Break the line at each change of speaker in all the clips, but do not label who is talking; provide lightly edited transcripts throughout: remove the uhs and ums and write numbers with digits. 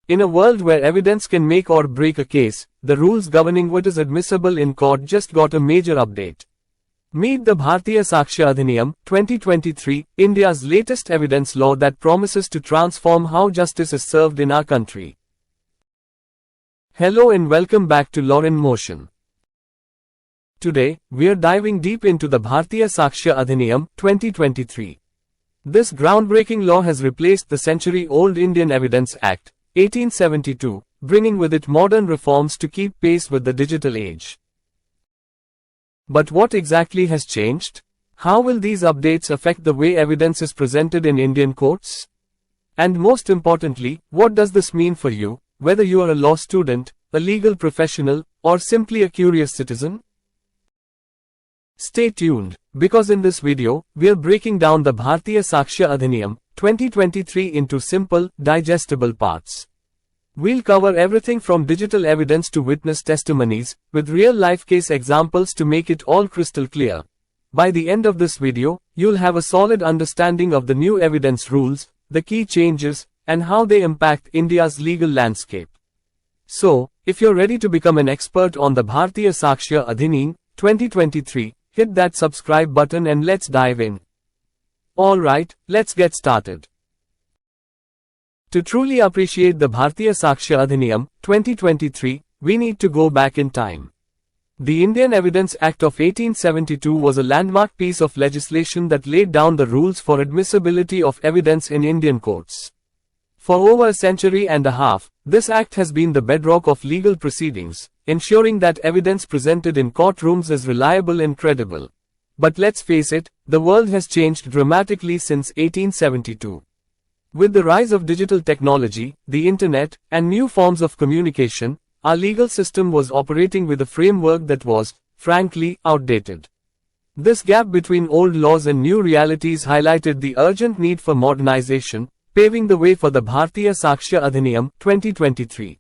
In a world where evidence can make or break a case, the rules governing what is admissible in court just got a major update. Meet the Bharatiya Sakshya Adhiniyam, 2023, India's latest evidence law that promises to transform how justice is served in our country. Hello and welcome back to Law in Motion. Today, we are diving deep into the Bharatiya Sakshya Adhiniyam, 2023. This groundbreaking law has replaced the century-old Indian Evidence Act, 1872, bringing with it modern reforms to keep pace with the digital age. But what exactly has changed? How will these updates affect the way evidence is presented in Indian courts? And most importantly, what does this mean for you, whether you are a law student, a legal professional, or simply a curious citizen? Stay tuned, because in this video, we are breaking down the Bharatiya Sakshya Adhiniyam, 2023 into simple, digestible parts. We'll cover everything from digital evidence to witness testimonies, with real-life case examples to make it all crystal clear. By the end of this video, you'll have a solid understanding of the new evidence rules, the key changes, and how they impact India's legal landscape. So, if you're ready to become an expert on the Bharatiya Sakshya Adhiniyam, 2023, hit that subscribe button and let's dive in. Alright, let's get started. To truly appreciate the Bharatiya Sakshya Adhiniyam, 2023, we need to go back in time. The Indian Evidence Act of 1872 was a landmark piece of legislation that laid down the rules for admissibility of evidence in Indian courts. For over a century and a half, this act has been the bedrock of legal proceedings, ensuring that evidence presented in courtrooms is reliable and credible. But let's face it, the world has changed dramatically since 1872. With the rise of digital technology, the internet, and new forms of communication, our legal system was operating with a framework that was, frankly, outdated. This gap between old laws and new realities highlighted the urgent need for modernization, paving the way for the Bharatiya Sakshya Adhiniyam, 2023.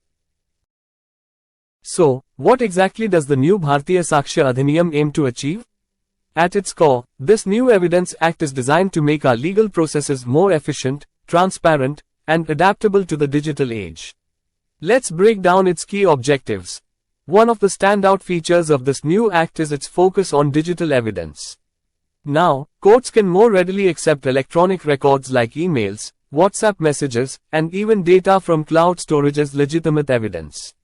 So, what exactly does the new Bharatiya Sakshya Adhiniyam aim to achieve? At its core, this new Evidence Act is designed to make our legal processes more efficient, transparent, and adaptable to the digital age. Let's break down its key objectives. One of the standout features of this new act is its focus on digital evidence. Now, courts can more readily accept electronic records like emails, WhatsApp messages, and even data from cloud storage as legitimate evidence.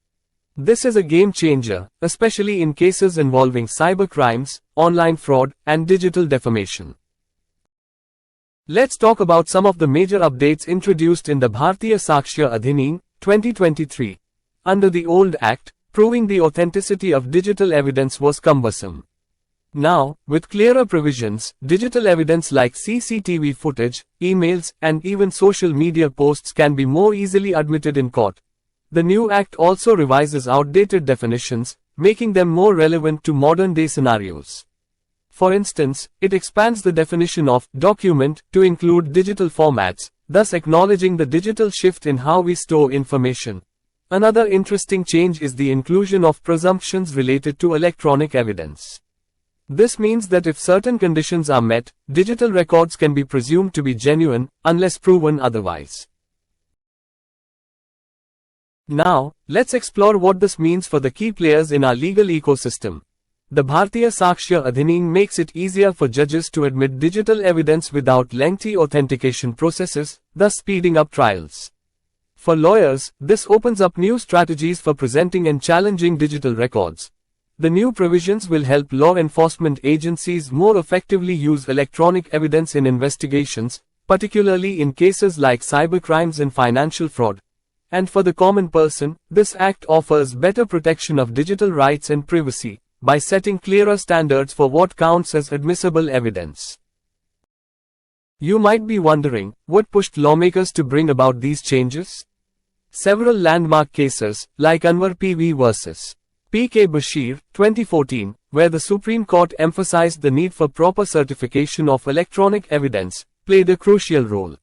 This is a game changer, especially in cases involving cybercrimes, online fraud, and digital defamation. Let's talk about some of the major updates introduced in the Bharatiya Sakshya Adhiniyam, 2023. Under the old act, proving the authenticity of digital evidence was cumbersome. Now, with clearer provisions, digital evidence like CCTV footage, emails, and even social media posts can be more easily admitted in court. The new act also revises outdated definitions, making them more relevant to modern-day scenarios. For instance, it expands the definition of document to include digital formats, thus acknowledging the digital shift in how we store information. Another interesting change is the inclusion of presumptions related to electronic evidence. This means that if certain conditions are met, digital records can be presumed to be genuine, unless proven otherwise. Now, let's explore what this means for the key players in our legal ecosystem. The Bharatiya Sakshya Adhiniyam makes it easier for judges to admit digital evidence without lengthy authentication processes, thus speeding up trials. For lawyers, this opens up new strategies for presenting and challenging digital records. The new provisions will help law enforcement agencies more effectively use electronic evidence in investigations, particularly in cases like cybercrimes and financial fraud. And for the common person, this act offers better protection of digital rights and privacy, by setting clearer standards for what counts as admissible evidence. You might be wondering, what pushed lawmakers to bring about these changes? Several landmark cases, like Anwar P.V. vs. P.K. Bashir, 2014, where the Supreme Court emphasized the need for proper certification of electronic evidence, played a crucial role.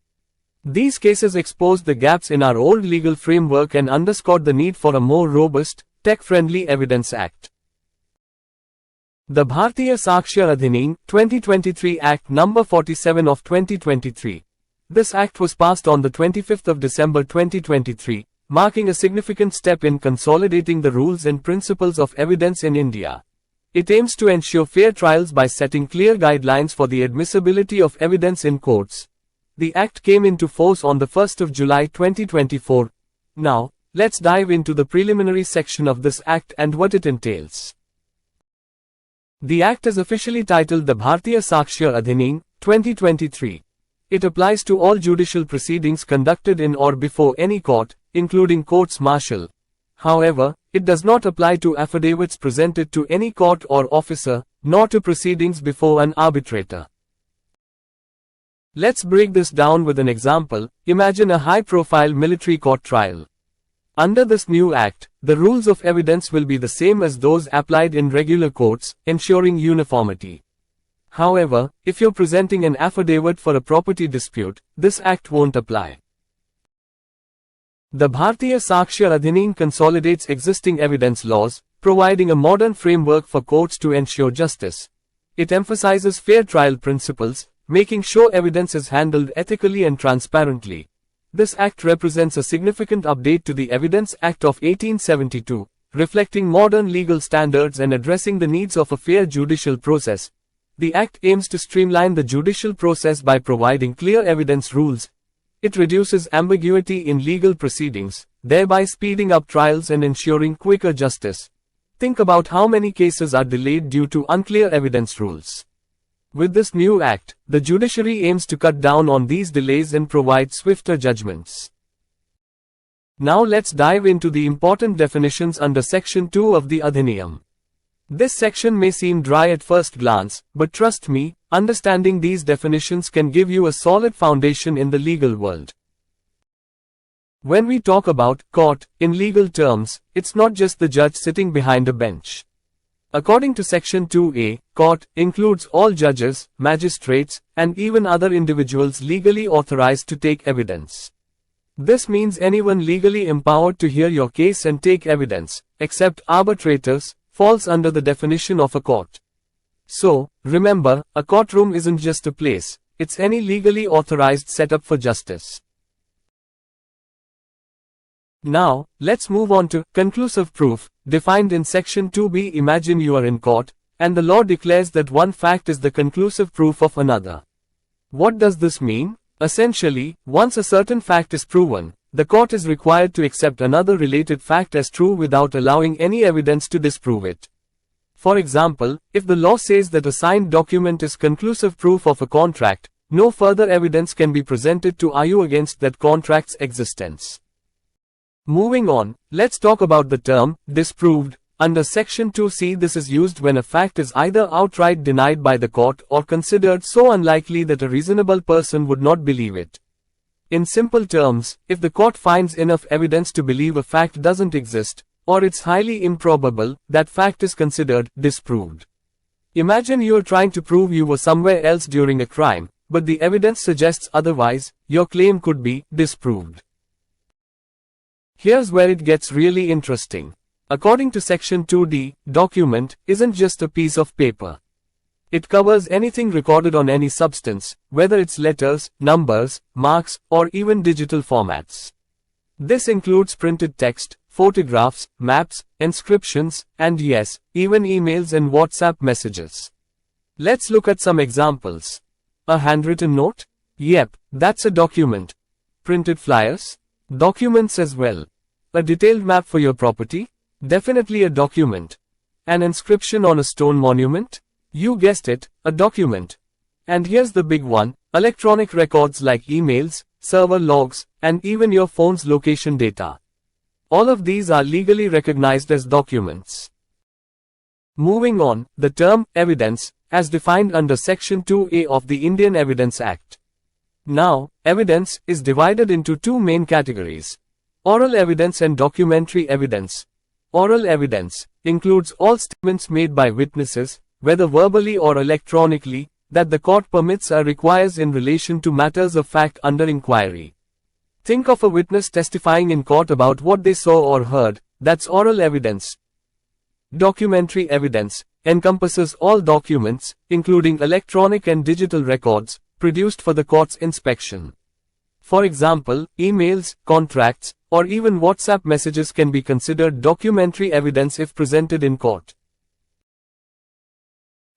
These cases exposed the gaps in our old legal framework and underscored the need for a more robust, tech-friendly Evidence Act. The Bharatiya Sakshya Adhiniyam, 2023 Act No. 47 of 2023. This act was passed on the 25th of December 2023, marking a significant step in consolidating the rules and principles of evidence in India. It aims to ensure fair trials by setting clear guidelines for the admissibility of evidence in courts. The Act came into force on the 1st of July 2024. Now, let's dive into the preliminary section of this Act and what it entails. The Act is officially titled the Bharatiya Sakshya Adhiniyam, 2023. It applies to all judicial proceedings conducted in or before any court, including courts martial. However, it does not apply to affidavits presented to any court or officer, nor to proceedings before an arbitrator. Let's break this down with an example. Imagine a high-profile military court trial. Under this new Act, the rules of evidence will be the same as those applied in regular courts, ensuring uniformity. However, if you're presenting an affidavit for a property dispute, this Act won't apply. The Bharatiya Sakshya Adhiniyam consolidates existing evidence laws, providing a modern framework for courts to ensure justice. It emphasizes fair trial principles, making sure evidence is handled ethically and transparently. This Act represents a significant update to the Evidence Act of 1872, reflecting modern legal standards and addressing the needs of a fair judicial process. The Act aims to streamline the judicial process by providing clear evidence rules. It reduces ambiguity in legal proceedings, thereby speeding up trials and ensuring quicker justice. Think about how many cases are delayed due to unclear evidence rules. With this new Act, the judiciary aims to cut down on these delays and provide swifter judgments. Now let's dive into the important definitions under Section 2 of the Adhiniyam. This section may seem dry at first glance, but trust me, understanding these definitions can give you a solid foundation in the legal world. When we talk about court, in legal terms, it's not just the judge sitting behind a bench. According to Section 2A, court includes all judges, magistrates, and even other individuals legally authorized to take evidence. This means anyone legally empowered to hear your case and take evidence, except arbitrators, falls under the definition of a court. So, remember, a courtroom isn't just a place, it's any legally authorized setup for justice. Now, let's move on to conclusive proof, defined in Section 2B. Imagine you are in court, and the law declares that one fact is the conclusive proof of another. What does this mean? Essentially, once a certain fact is proven, the court is required to accept another related fact as true without allowing any evidence to disprove it. For example, if the law says that a signed document is conclusive proof of a contract, no further evidence can be presented to argue against that contract's existence. Moving on, let's talk about the term disproved. Under Section 2C, this is used when a fact is either outright denied by the court or considered so unlikely that a reasonable person would not believe it. In simple terms, if the court finds enough evidence to believe a fact doesn't exist, or it's highly improbable, that fact is considered disproved. Imagine you're trying to prove you were somewhere else during a crime, but the evidence suggests otherwise. Your claim could be disproved. Here's where it gets really interesting. According to Section 2D, document isn't just a piece of paper. It covers anything recorded on any substance, whether it's letters, numbers, marks, or even digital formats. This includes printed text, photographs, maps, inscriptions, and yes, even emails and WhatsApp messages. Let's look at some examples. A handwritten note? Yep, that's a document. Printed flyers? Documents as well. A detailed map for your property? Definitely a document. An inscription on a stone monument? You guessed it, a document. And here's the big one, electronic records like emails, server logs, and even your phone's location data. All of these are legally recognized as documents. Moving on, the term evidence, as defined under Section 2A of the Indian Evidence Act. Now, evidence is divided into two main categories: oral evidence and documentary evidence. Oral evidence includes all statements made by witnesses, whether verbally or electronically, that the court permits or requires in relation to matters of fact under inquiry. Think of a witness testifying in court about what they saw or heard, that's oral evidence. Documentary evidence encompasses all documents, including electronic and digital records, produced for the court's inspection. For example, emails, contracts, or even WhatsApp messages can be considered documentary evidence if presented in court.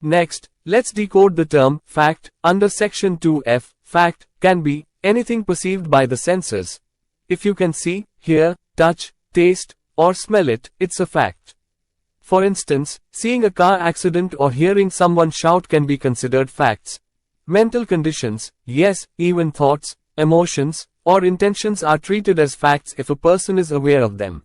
Next, let's decode the term fact under Section 2F. Fact can be anything perceived by the senses. If you can see, hear, touch, taste, or smell it, it's a fact. For instance, seeing a car accident or hearing someone shout can be considered facts. Mental conditions, yes, even thoughts, emotions, or intentions are treated as facts if a person is aware of them.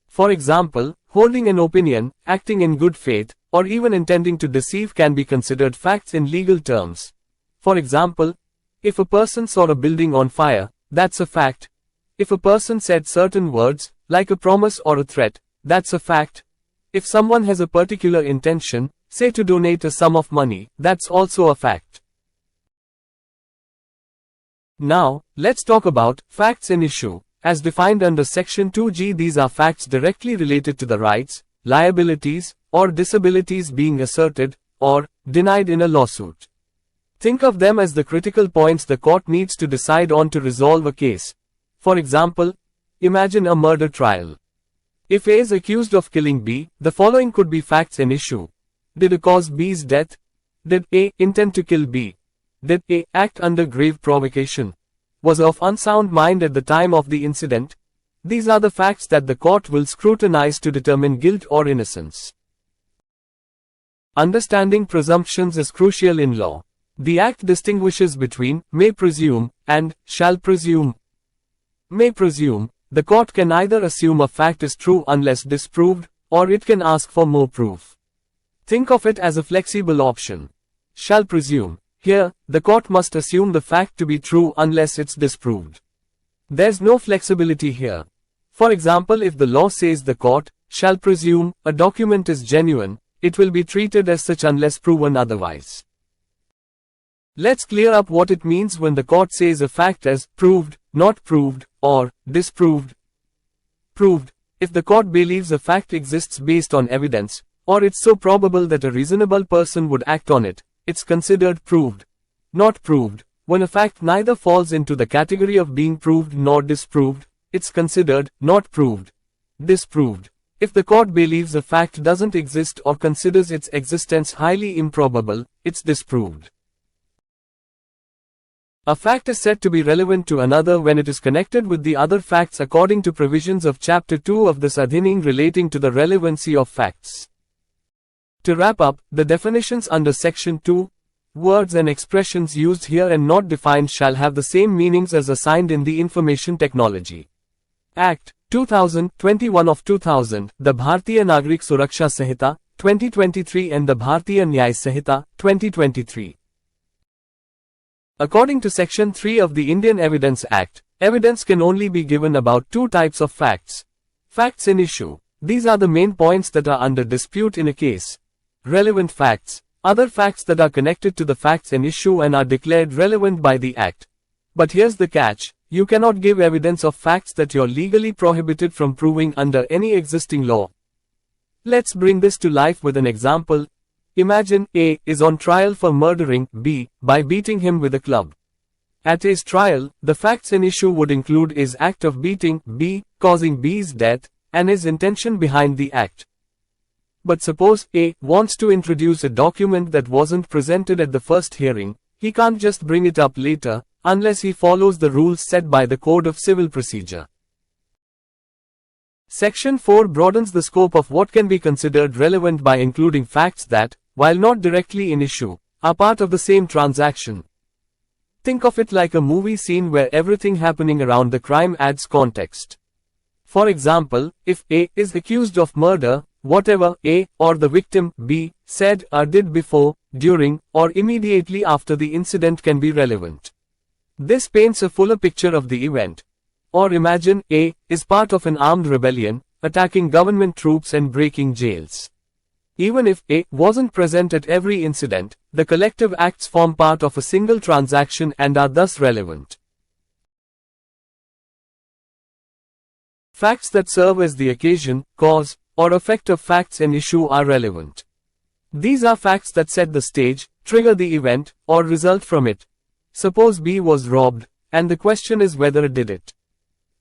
For example, holding an opinion, acting in good faith, or even intending to deceive can be considered facts in legal terms. For example, if a person saw a building on fire, that's a fact. If a person said certain words, like a promise or a threat, that's a fact. If someone has a particular intention, say to donate a sum of money, that's also a fact. Now, let's talk about facts in issue. As defined under Section 2G, these are facts directly related to the rights, liabilities, or disabilities being asserted or denied in a lawsuit. Think of them as the critical points the court needs to decide on to resolve a case. For example, imagine a murder trial. If A is accused of killing B, the following could be facts in issue. Did A cause B's death? Did A intend to kill B? Did A act under grave provocation? Was of unsound mind at the time of the incident? These are the facts that the court will scrutinize to determine guilt or innocence. Understanding presumptions is crucial in law. The Act distinguishes between may presume and shall presume. May presume. The court can either assume a fact is true unless disproved, or it can ask for more proof. Think of it as a flexible option. Shall presume. Here, the court must assume the fact to be true unless it's disproved. There's no flexibility here. For example, if the law says the court shall presume a document is genuine, it will be treated as such unless proven otherwise. Let's clear up what it means when the court says a fact as proved, not proved, or disproved. Proved. If the court believes a fact exists based on evidence, or it's so probable that a reasonable person would act on it, it's considered proved. Not proved. When a fact neither falls into the category of being proved nor disproved, it's considered not proved. Disproved. If the court believes a fact doesn't exist or considers its existence highly improbable, it's disproved. A fact is said to be relevant to another when it is connected with the other facts according to provisions of Chapter 2 of this Adhiniyam relating to the relevancy of facts. To wrap up, the definitions under Section 2, words and expressions used here and not defined shall have the same meanings as assigned in the Information Technology Act 2021 of 2000, the Bharatiya Suraksha Sanhita 2023 and the Bharatiya Nyaya Sanhita 2023. According to Section 3 of the Indian Evidence Act, evidence can only be given about two types of facts. Facts in issue. These are the main points that are under dispute in a case. Relevant facts. Other facts that are connected to the facts in issue and are declared relevant by the Act. But here's the catch. You cannot give evidence of facts that you're legally prohibited from proving under any existing law. Let's bring this to life with an example. Imagine A is on trial for murdering B by beating him with a club. At A's trial, the facts in issue would include A's act of beating B, causing B's death, and his intention behind the act. But suppose A wants to introduce a document that wasn't presented at the first hearing. He can't just bring it up later, unless he follows the rules set by the Code of Civil Procedure. Section 4 broadens the scope of what can be considered relevant by including facts that, while not directly in issue, are part of the same transaction. Think of it like a movie scene where everything happening around the crime adds context. For example, if A is accused of murder, whatever A or the victim B said or did before, during, or immediately after the incident can be relevant. This paints a fuller picture of the event. Or imagine A is part of an armed rebellion, attacking government troops and breaking jails. Even if A wasn't present at every incident, the collective acts form part of a single transaction and are thus relevant. Facts that serve as the occasion, cause, or effect of facts in issue are relevant. These are facts that set the stage, trigger the event, or result from it. Suppose B was robbed, and the question is whether it did it.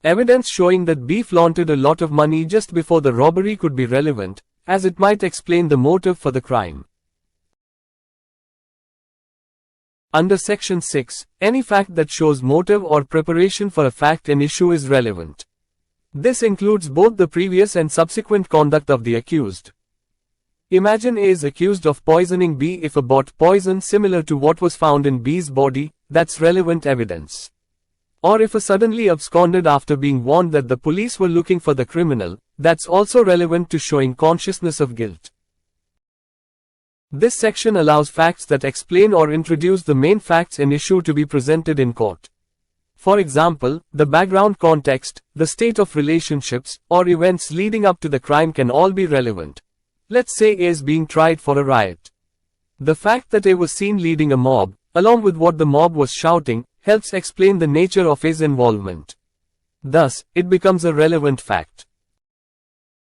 Evidence showing that B flaunted a lot of money just before the robbery could be relevant, as it might explain the motive for the crime. Under Section 6, any fact that shows motive or preparation for a fact in issue is relevant. This includes both the previous and subsequent conduct of the accused. Imagine A is accused of poisoning B. If A bought poison similar to what was found in B's body, that's relevant evidence. Or if A suddenly absconded after being warned that the police were looking for the criminal, that's also relevant to showing consciousness of guilt. This section allows facts that explain or introduce the main facts in issue to be presented in court. For example, the background context, the state of relationships, or events leading up to the crime can all be relevant. Let's say A is being tried for a riot. The fact that A was seen leading a mob, along with what the mob was shouting, helps explain the nature of A's involvement. Thus, it becomes a relevant fact.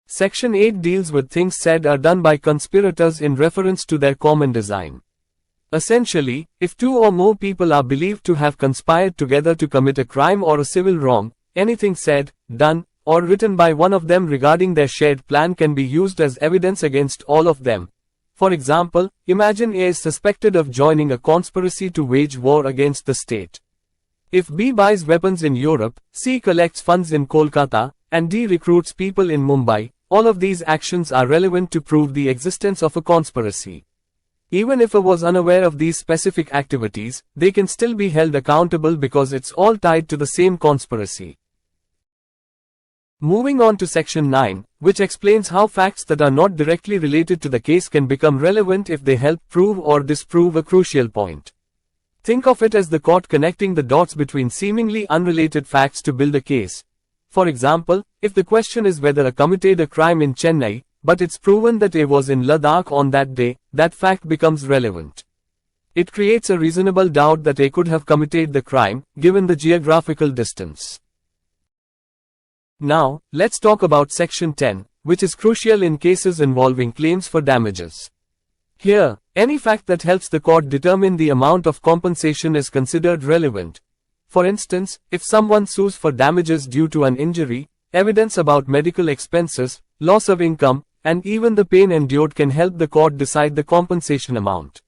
Section 8 deals with things said or done by conspirators in reference to their common design. Essentially, if two or more people are believed to have conspired together to commit a crime or a civil wrong, anything said, done, or written by one of them regarding their shared plan can be used as evidence against all of them. For example, imagine A is suspected of joining a conspiracy to wage war against the state. If B buys weapons in Europe, C collects funds in Kolkata, and D recruits people in Mumbai, all of these actions are relevant to prove the existence of a conspiracy. Even if A was unaware of these specific activities, they can still be held accountable because it's all tied to the same conspiracy. Moving on to Section 9, which explains how facts that are not directly related to the case can become relevant if they help prove or disprove a crucial point. Think of it as the court connecting the dots between seemingly unrelated facts to build a case. For example, if the question is whether A committed a crime in Chennai, but it's proven that A was in Ladakh on that day, that fact becomes relevant. It creates a reasonable doubt that A could have committed the crime, given the geographical distance. Now, let's talk about Section 10, which is crucial in cases involving claims for damages. Here, any fact that helps the court determine the amount of compensation is considered relevant. For instance, if someone sues for damages due to an injury, evidence about medical expenses, loss of income, and even the pain endured can help the court decide the compensation amount.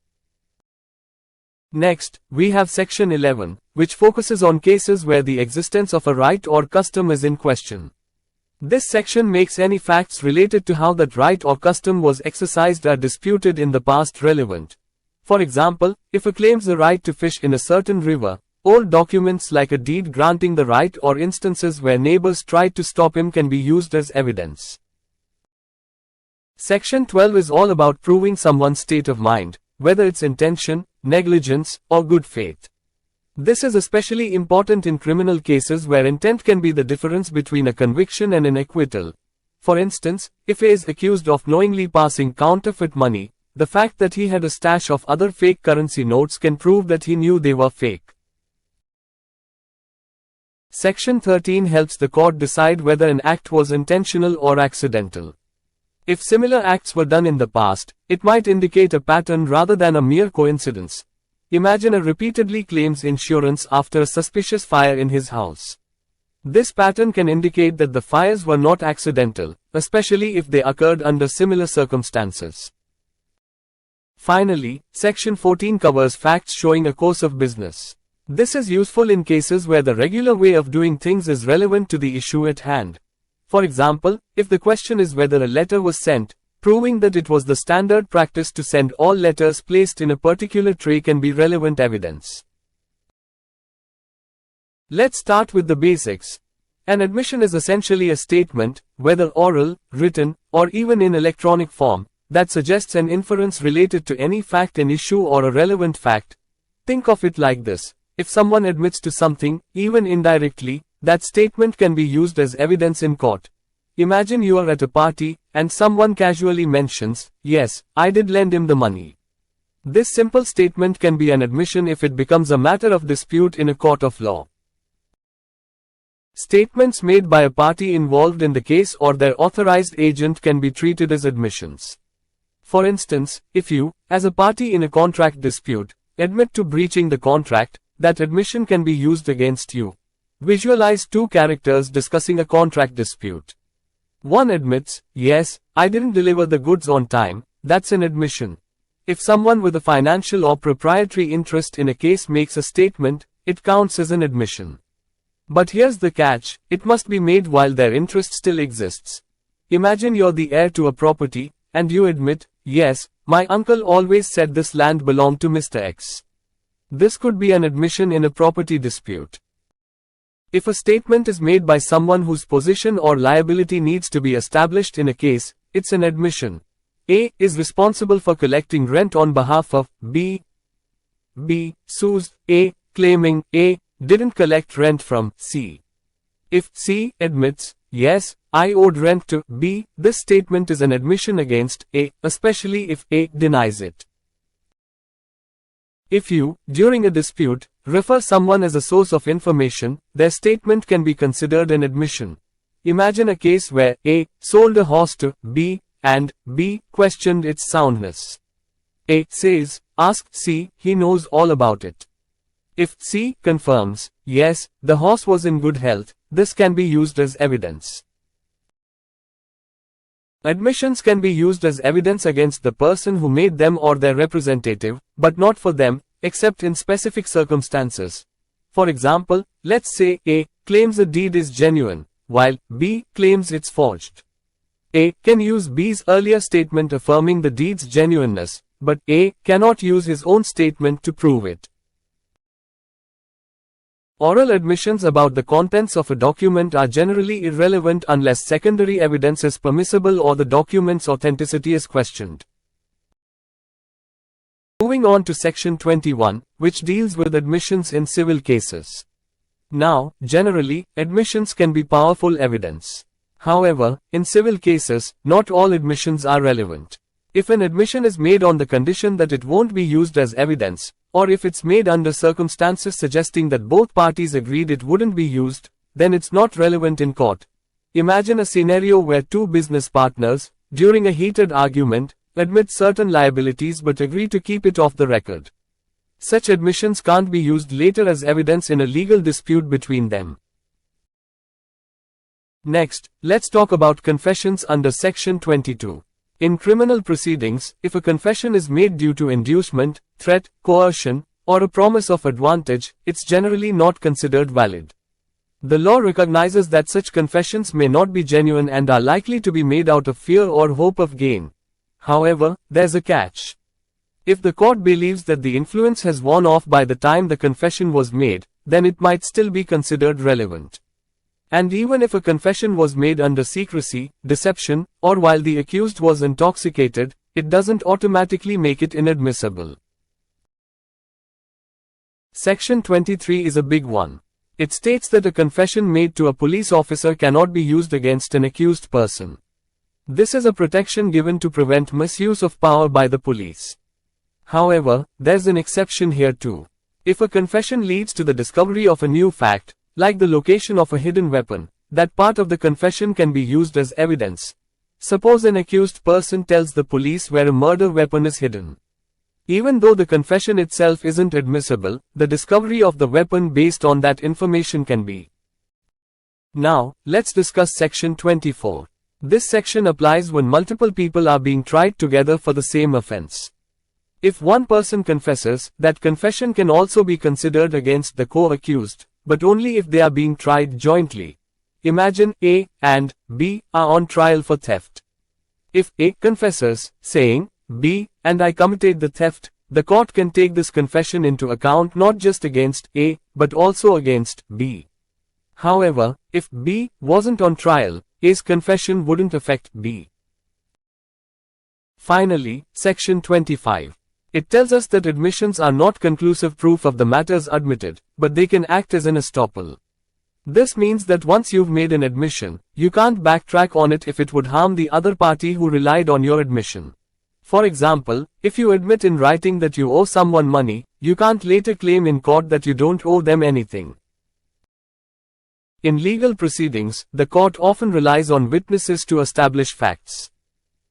Next, we have Section 11, which focuses on cases where the existence of a right or custom is in question. This section makes any facts related to how that right or custom was exercised or disputed in the past relevant. For example, if A claims the right to fish in a certain river, old documents like a deed granting the right or instances where neighbors tried to stop him can be used as evidence. Section 12 is all about proving someone's state of mind, whether it's intention, negligence, or good faith. This is especially important in criminal cases where intent can be the difference between a conviction and an acquittal. For instance, if A is accused of knowingly passing counterfeit money, the fact that he had a stash of other fake currency notes can prove that he knew they were fake. Section 13 helps the court decide whether an act was intentional or accidental. If similar acts were done in the past, it might indicate a pattern rather than a mere coincidence. Imagine A repeatedly claims insurance after a suspicious fire in his house. This pattern can indicate that the fires were not accidental, especially if they occurred under similar circumstances. Finally, Section 14 covers facts showing a course of business. This is useful in cases where the regular way of doing things is relevant to the issue at hand. For example, if the question is whether a letter was sent, proving that it was the standard practice to send all letters placed in a particular tray can be relevant evidence. Let's start with the basics. An admission is essentially a statement, whether oral, written, or even in electronic form, that suggests an inference related to any fact in issue or a relevant fact. Think of it like this. If someone admits to something, even indirectly, that statement can be used as evidence in court. Imagine you are at a party, and someone casually mentions, "Yes, I did lend him the money." This simple statement can be an admission if it becomes a matter of dispute in a court of law. Statements made by a party involved in the case or their authorized agent can be treated as admissions. For instance, if you, as a party in a contract dispute, admit to breaching the contract, that admission can be used against you. Visualize two characters discussing a contract dispute. One admits, yes, I didn't deliver the goods on time. That's an admission. If someone with a financial or proprietary interest in a case makes a statement, it counts as an admission. But here's the catch, it must be made while their interest still exists. Imagine you're the heir to a property, and you admit, yes, my uncle always said this land belonged to Mr. X. This could be an admission in a property dispute. If a statement is made by someone whose position or liability needs to be established in a case, it's an admission. A is responsible for collecting rent on behalf of B. B sues A, claiming A didn't collect rent from C. If C admits, yes, I owed rent to B, this statement is an admission against A, especially if A denies it. If you, during a dispute, refer someone as a source of information, their statement can be considered an admission. Imagine a case where A sold a horse to B, and B questioned its soundness. A says, ask C, he knows all about it. If C confirms, yes, the horse was in good health, this can be used as evidence. Admissions can be used as evidence against the person who made them or their representative, but not for them, except in specific circumstances. For example, let's say A claims a deed is genuine, while B claims it's forged. A can use B's earlier statement affirming the deed's genuineness, but A cannot use his own statement to prove it. Oral admissions about the contents of a document are generally irrelevant unless secondary evidence is permissible or the document's authenticity is questioned. Moving on to Section 21, which deals with admissions in civil cases. Now, generally, admissions can be powerful evidence. However, in civil cases, not all admissions are relevant. If an admission is made on the condition that it won't be used as evidence, or if it's made under circumstances suggesting that both parties agreed it wouldn't be used, then it's not relevant in court. Imagine a scenario where two business partners, during a heated argument, admit certain liabilities but agree to keep it off the record. Such admissions can't be used later as evidence in a legal dispute between them. Next, let's talk about confessions under Section 22. In criminal proceedings, if a confession is made due to inducement, threat, coercion, or a promise of advantage, it's generally not considered valid. The law recognizes that such confessions may not be genuine and are likely to be made out of fear or hope of gain. However, there's a catch. If the court believes that the influence has worn off by the time the confession was made, then it might still be considered relevant. And even if a confession was made under secrecy, deception, or while the accused was intoxicated, it doesn't automatically make it inadmissible. Section 23 is a big one. It states that a confession made to a police officer cannot be used against an accused person. This is a protection given to prevent misuse of power by the police. However, there's an exception here too. If a confession leads to the discovery of a new fact, like the location of a hidden weapon, that part of the confession can be used as evidence. Suppose an accused person tells the police where a murder weapon is hidden. Even though the confession itself isn't admissible, the discovery of the weapon based on that information can be. Now, let's discuss Section 24. This section applies when multiple people are being tried together for the same offense. If one person confesses, that confession can also be considered against the co-accused, but only if they are being tried jointly. Imagine A and B are on trial for theft. If A confesses, saying, B and I committed the theft, the court can take this confession into account not just against A, but also against B. However, if B wasn't on trial, A's confession wouldn't affect B. Finally, Section 25. It tells us that admissions are not conclusive proof of the matters admitted, but they can act as an estoppel. This means that once you've made an admission, you can't backtrack on it if it would harm the other party who relied on your admission. For example, if you admit in writing that you owe someone money, you can't later claim in court that you don't owe them anything. In legal proceedings, the court often relies on witnesses to establish facts.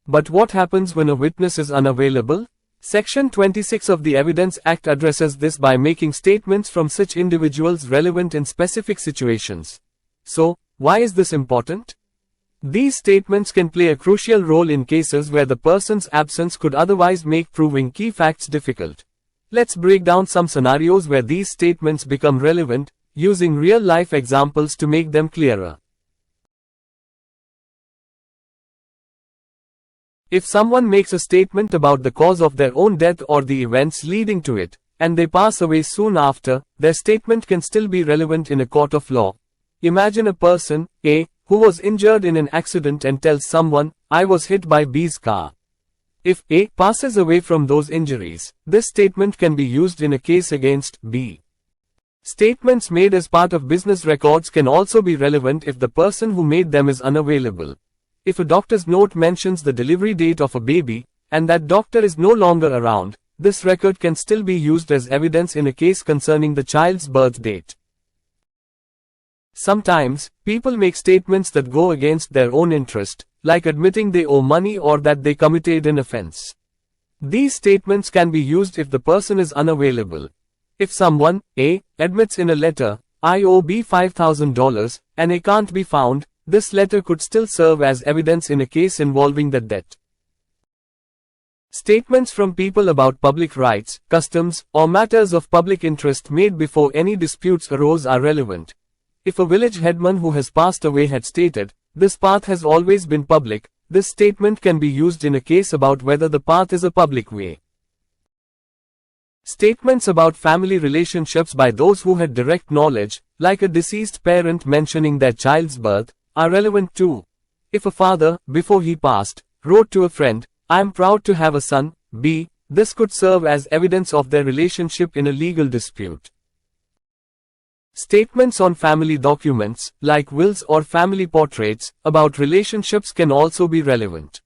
But what happens when a witness is unavailable? Section 26 of the Evidence Act addresses this by making statements from such individuals relevant in specific situations. So, why is this important? These statements can play a crucial role in cases where the person's absence could otherwise make proving key facts difficult. Let's break down some scenarios where these statements become relevant, using real-life examples to make them clearer. If someone makes a statement about the cause of their own death or the events leading to it, and they pass away soon after, their statement can still be relevant in a court of law. Imagine a person, A, who was injured in an accident and tells someone, "I was hit by B's car." If A passes away from those injuries, this statement can be used in a case against B. Statements made as part of business records can also be relevant if the person who made them is unavailable. If a doctor's note mentions the delivery date of a baby, and that doctor is no longer around, this record can still be used as evidence in a case concerning the child's birth date. Sometimes, people make statements that go against their own interest, like admitting they owe money or that they committed an offense. These statements can be used if the person is unavailable. If someone, A, admits in a letter, "I owe B $5,000, and I can't be found," this letter could still serve as evidence in a case involving that debt. Statements from people about public rights, customs, or matters of public interest made before any disputes arose are relevant. If a village headman who has passed away had stated, "This path has always been public," this statement can be used in a case about whether the path is a public way. Statements about family relationships by those who had direct knowledge, like a deceased parent mentioning their child's birth, are relevant too. If a father, before he passed, wrote to a friend, "I am proud to have a son, B," this could serve as evidence of their relationship in a legal dispute. Statements on family documents, like wills or family portraits, about relationships can also be relevant.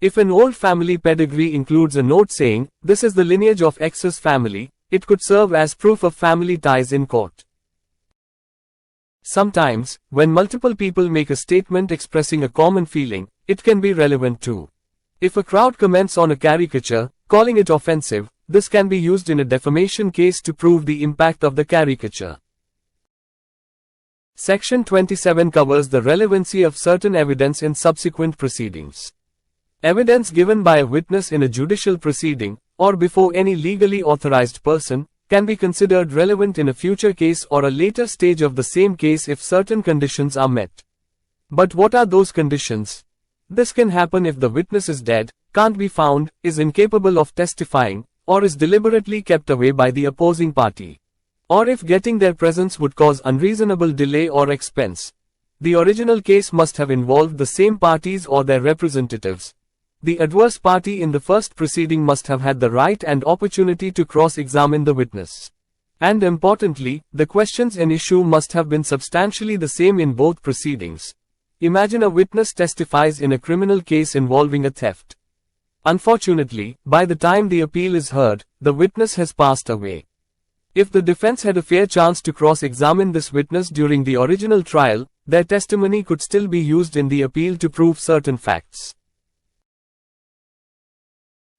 If an old family pedigree includes a note saying, "This is the lineage of X's family," it could serve as proof of family ties in court. Sometimes, when multiple people make a statement expressing a common feeling, it can be relevant too. If a crowd comments on a caricature, calling it offensive, this can be used in a defamation case to prove the impact of the caricature. Section 27 covers the relevancy of certain evidence in subsequent proceedings. Evidence given by a witness in a judicial proceeding, or before any legally authorized person, can be considered relevant in a future case or a later stage of the same case if certain conditions are met. But what are those conditions? This can happen if the witness is dead, can't be found, is incapable of testifying, or is deliberately kept away by the opposing party. Or if getting their presence would cause unreasonable delay or expense. The original case must have involved the same parties or their representatives. The adverse party in the first proceeding must have had the right and opportunity to cross-examine the witness. And importantly, the questions in issue must have been substantially the same in both proceedings. Imagine a witness testifies in a criminal case involving a theft. Unfortunately, by the time the appeal is heard, the witness has passed away. If the defense had a fair chance to cross-examine this witness during the original trial, their testimony could still be used in the appeal to prove certain facts.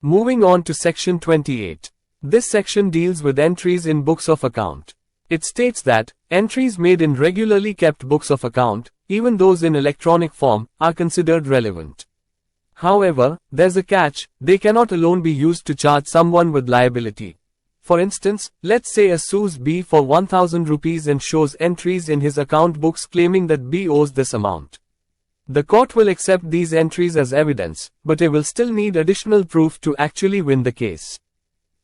Moving on to Section 28. This section deals with entries in books of account. It states that, entries made in regularly kept books of account, even those in electronic form, are considered relevant. However, there's a catch: they cannot alone be used to charge someone with liability. For instance, let's say A sues B for 1,000 rupees and shows entries in his account books claiming that B owes this amount. The court will accept these entries as evidence, but it will still need additional proof to actually win the case.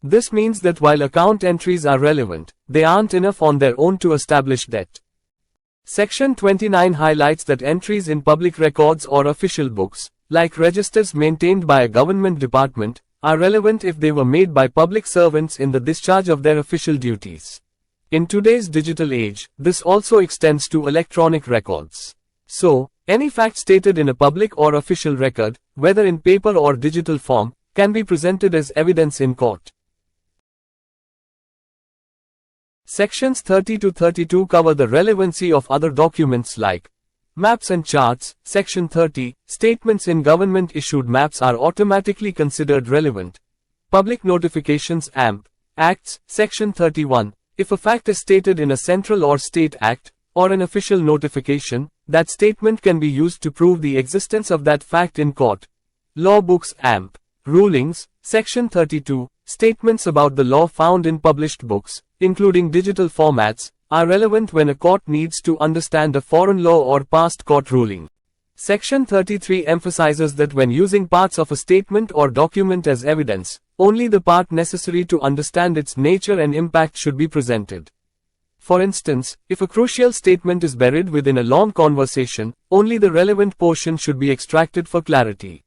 This means that while account entries are relevant, they aren't enough on their own to establish debt. Section 29 highlights that entries in public records or official books, like registers maintained by a government department, are relevant if they were made by public servants in the discharge of their official duties. In today's digital age, this also extends to electronic records. So, any fact stated in a public or official record, whether in paper or digital form, can be presented as evidence in court. Sections 30 to 32 cover the relevancy of other documents like maps and charts. Section 30, statements in government-issued maps are automatically considered relevant. Public Notifications Acts, Section 31. If a fact is stated in a central or state act, or an official notification, that statement can be used to prove the existence of that fact in court. Law Books Rulings, Section 32. Statements about the law found in published books, including digital formats, are relevant when a court needs to understand a foreign law or past court ruling. Section 33 emphasizes that when using parts of a statement or document as evidence, only the part necessary to understand its nature and impact should be presented. For instance, if a crucial statement is buried within a long conversation, only the relevant portion should be extracted for clarity.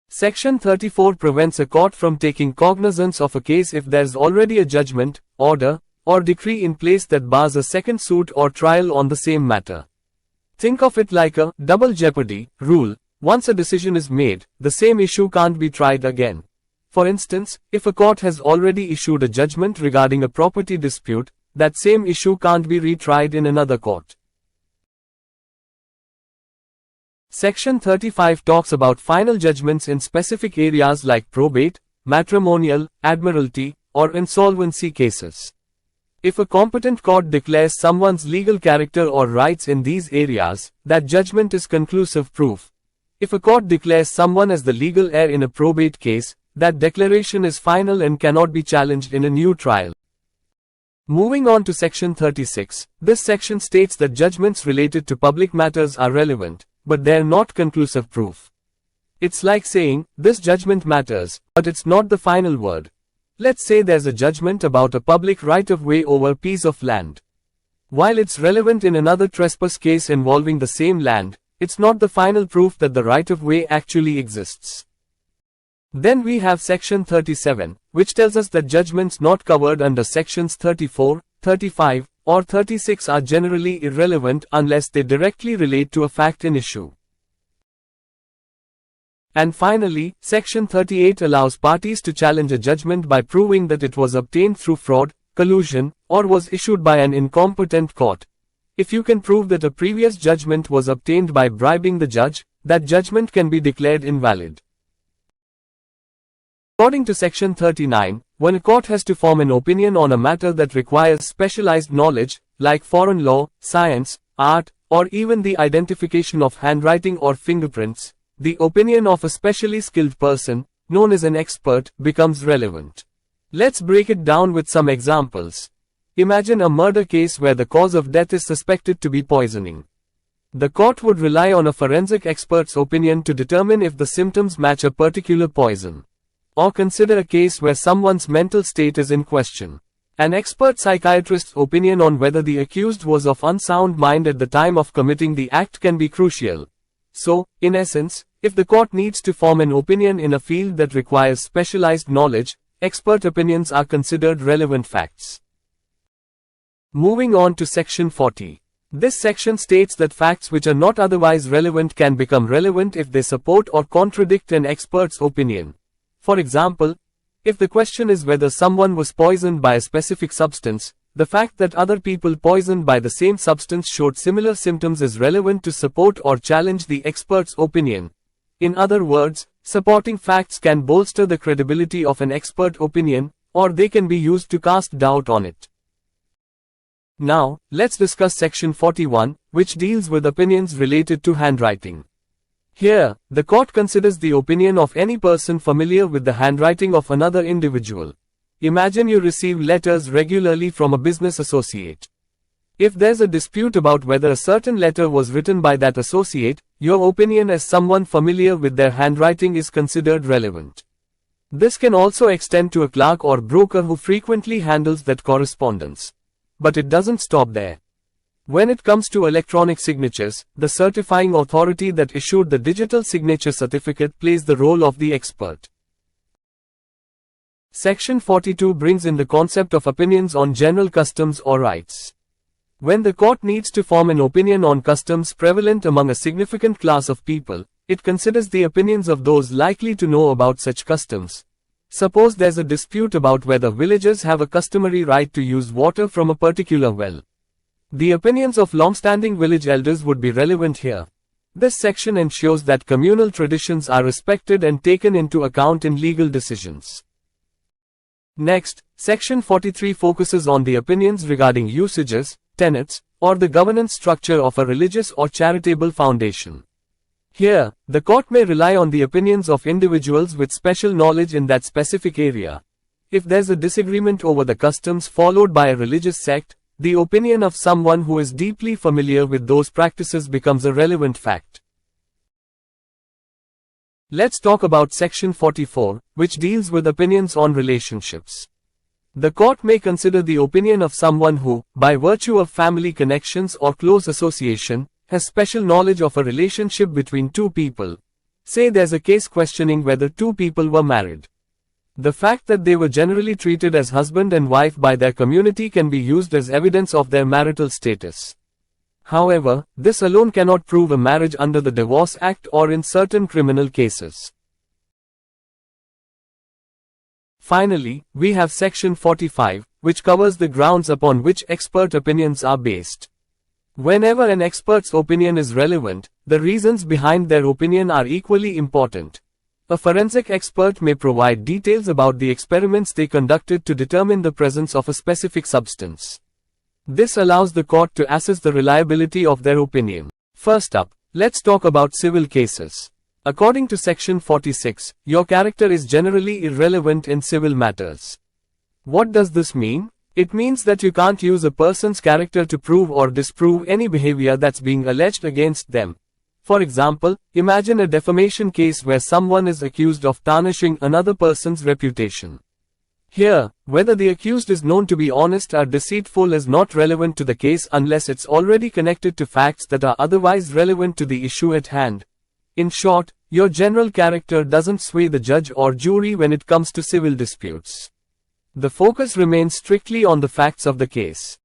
Section 34 prevents a court from taking cognizance of a case if there is already a judgment, order, or decree in place that bars a second suit or trial on the same matter. Think of it like a double jeopardy rule. Once a decision is made, the same issue can't be tried again. For instance, if a court has already issued a judgment regarding a property dispute, that same issue can't be retried in another court. Section 35 talks about final judgments in specific areas like probate, matrimonial, admiralty, or insolvency cases. If a competent court declares someone's legal character or rights in these areas, that judgment is conclusive proof. If a court declares someone as the legal heir in a probate case, that declaration is final and cannot be challenged in a new trial. Moving on to Section 36, this section states that judgments related to public matters are relevant, but they're not conclusive proof. It's like saying, this judgment matters, but it's not the final word. Let's say there's a judgment about a public right-of-way over a piece of land. While it's relevant in another trespass case involving the same land, it's not the final proof that the right-of-way actually exists. Then we have Section 37, which tells us that judgments not covered under Sections 34, 35, or 36 are generally irrelevant unless they directly relate to a fact in issue. And finally, Section 38 allows parties to challenge a judgment by proving that it was obtained through fraud, collusion, or was issued by an incompetent court. If you can prove that a previous judgment was obtained by bribing the judge, that judgment can be declared invalid. According to Section 39, when a court has to form an opinion on a matter that requires specialized knowledge, like foreign law, science, art, or even the identification of handwriting or fingerprints, the opinion of a specially skilled person, known as an expert, becomes relevant. Let's break it down with some examples. Imagine a murder case where the cause of death is suspected to be poisoning. The court would rely on a forensic expert's opinion to determine if the symptoms match a particular poison. Or consider a case where someone's mental state is in question. An expert psychiatrist's opinion on whether the accused was of unsound mind at the time of committing the act can be crucial. So, in essence, if the court needs to form an opinion in a field that requires specialized knowledge, expert opinions are considered relevant facts. Moving on to Section 40. This section states that facts which are not otherwise relevant can become relevant if they support or contradict an expert's opinion. For example, if the question is whether someone was poisoned by a specific substance, the fact that other people poisoned by the same substance showed similar symptoms is relevant to support or challenge the expert's opinion. In other words, supporting facts can bolster the credibility of an expert opinion, or they can be used to cast doubt on it. Now, let's discuss Section 41, which deals with opinions related to handwriting. Here, the court considers the opinion of any person familiar with the handwriting of another individual. Imagine you receive letters regularly from a business associate. If there's a dispute about whether a certain letter was written by that associate, your opinion as someone familiar with their handwriting is considered relevant. This can also extend to a clerk or broker who frequently handles that correspondence. But it doesn't stop there. When it comes to electronic signatures, the certifying authority that issued the digital signature certificate plays the role of the expert. Section 42 brings in the concept of opinions on general customs or rights. When the court needs to form an opinion on customs prevalent among a significant class of people, it considers the opinions of those likely to know about such customs. Suppose there's a dispute about whether villagers have a customary right to use water from a particular well. The opinions of long-standing village elders would be relevant here. This section ensures that communal traditions are respected and taken into account in legal decisions. Next, Section 43 focuses on the opinions regarding usages, tenets, or the governance structure of a religious or charitable foundation. Here, the court may rely on the opinions of individuals with special knowledge in that specific area. If there's a disagreement over the customs followed by a religious sect, the opinion of someone who is deeply familiar with those practices becomes a relevant fact. Let's talk about Section 44, which deals with opinions on relationships. The court may consider the opinion of someone who, by virtue of family connections or close association, has special knowledge of a relationship between two people. Say there's a case questioning whether two people were married. The fact that they were generally treated as husband and wife by their community can be used as evidence of their marital status. However, this alone cannot prove a marriage under the Divorce Act or in certain criminal cases. Finally, we have Section 45, which covers the grounds upon which expert opinions are based. Whenever an expert's opinion is relevant, the reasons behind their opinion are equally important. A forensic expert may provide details about the experiments they conducted to determine the presence of a specific substance. This allows the court to assess the reliability of their opinion. First up, let's talk about civil cases. According to Section 46, your character is generally irrelevant in civil matters. What does this mean? It means that you can't use a person's character to prove or disprove any behavior that's being alleged against them. For example, imagine a defamation case where someone is accused of tarnishing another person's reputation. Here, whether the accused is known to be honest or deceitful is not relevant to the case unless it's already connected to facts that are otherwise relevant to the issue at hand. In short, your general character doesn't sway the judge or jury when it comes to civil disputes. The focus remains strictly on the facts of the case.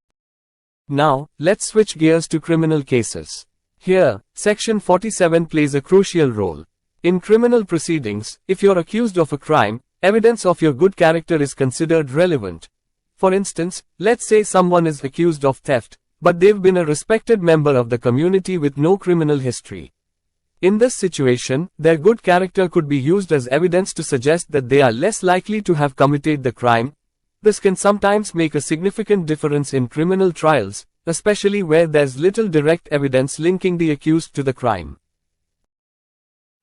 Now, let's switch gears to criminal cases. Here, Section 47 plays a crucial role. In criminal proceedings, if you're accused of a crime, evidence of your good character is considered relevant. For instance, let's say someone is accused of theft, but they've been a respected member of the community with no criminal history. In this situation, their good character could be used as evidence to suggest that they are less likely to have committed the crime. This can sometimes make a significant difference in criminal trials, especially where there's little direct evidence linking the accused to the crime.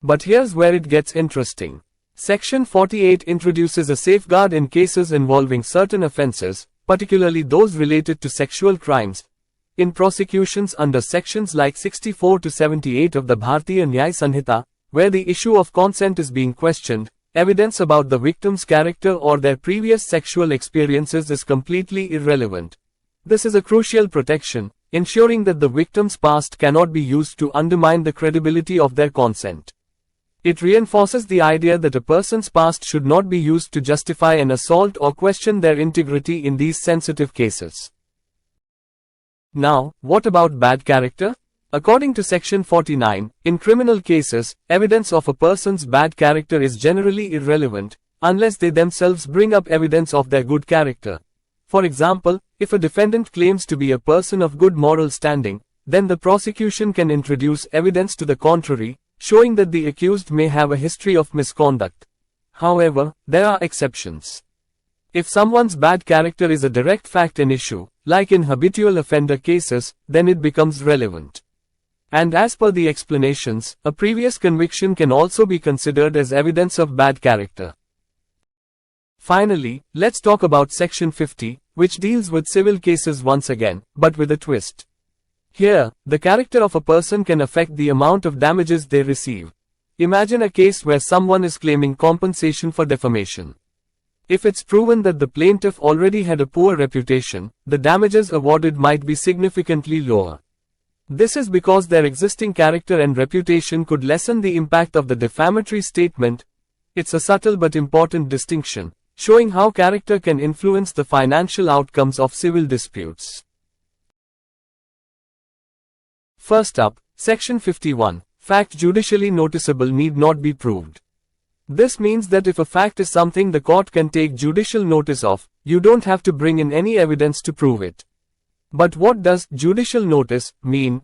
But here's where it gets interesting. Section 48 introduces a safeguard in cases involving certain offenses, particularly those related to sexual crimes. In prosecutions under sections like 64 to 78 of the Bharatiya Sanhita, where the issue of consent is being questioned, evidence about the victim's character or their previous sexual experiences is completely irrelevant. This is a crucial protection, ensuring that the victim's past cannot be used to undermine the credibility of their consent. It reinforces the idea that a person's past should not be used to justify an assault or question their integrity in these sensitive cases. Now, what about bad character? According to Section 49, in criminal cases, evidence of a person's bad character is generally irrelevant, unless they themselves bring up evidence of their good character. For example, if a defendant claims to be a person of good moral standing, then the prosecution can introduce evidence to the contrary, showing that the accused may have a history of misconduct. However, there are exceptions. If someone's bad character is a direct fact and issue, like in habitual offender cases, then it becomes relevant. And as per the explanations, a previous conviction can also be considered as evidence of bad character. Finally, let's talk about Section 50, which deals with civil cases once again, but with a twist. Here, the character of a person can affect the amount of damages they receive. Imagine a case where someone is claiming compensation for defamation. If it's proven that the plaintiff already had a poor reputation, the damages awarded might be significantly lower. This is because their existing character and reputation could lessen the impact of the defamatory statement. It's a subtle but important distinction, showing how character can influence the financial outcomes of civil disputes. First up, Section 51, fact judicially noticeable need not be proved. This means that if a fact is something the court can take judicial notice of, you don't have to bring in any evidence to prove it. But what does judicial notice mean?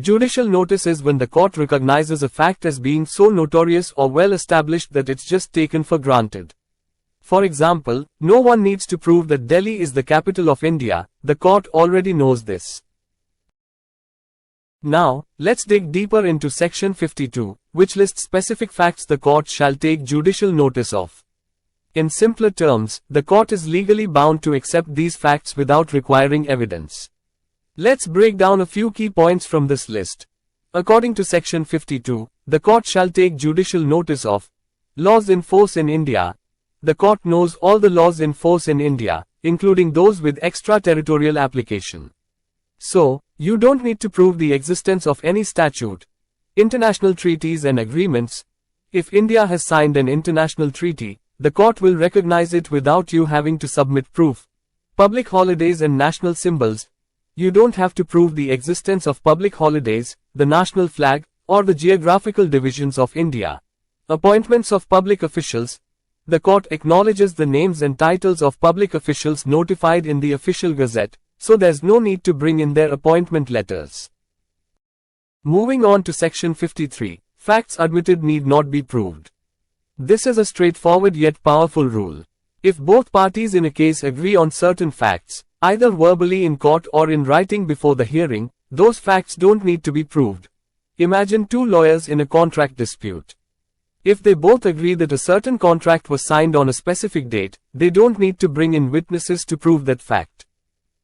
Judicial notice is when the court recognizes a fact as being so notorious or well established that it's just taken for granted. For example, no one needs to prove that Delhi is the capital of India, the court already knows this. Now, let's dig deeper into Section 52, which lists specific facts the court shall take judicial notice of. In simpler terms, the court is legally bound to accept these facts without requiring evidence. Let's break down a few key points from this list. According to Section 52, the court shall take judicial notice of laws in force in India. The court knows all the laws in force in India, including those with extraterritorial application. So, you don't need to prove the existence of any statute, international treaties and agreements. If India has signed an international treaty, the court will recognize it without you having to submit proof. Public holidays and national symbols. You don't have to prove the existence of public holidays, the national flag, or the geographical divisions of India. Appointments of public officials. The court acknowledges the names and titles of public officials notified in the official gazette, so there's no need to bring in their appointment letters. Moving on to Section 53, facts admitted need not be proved. This is a straightforward yet powerful rule. If both parties in a case agree on certain facts, either verbally in court or in writing before the hearing, those facts don't need to be proved. Imagine two lawyers in a contract dispute. If they both agree that a certain contract was signed on a specific date, they don't need to bring in witnesses to prove that fact.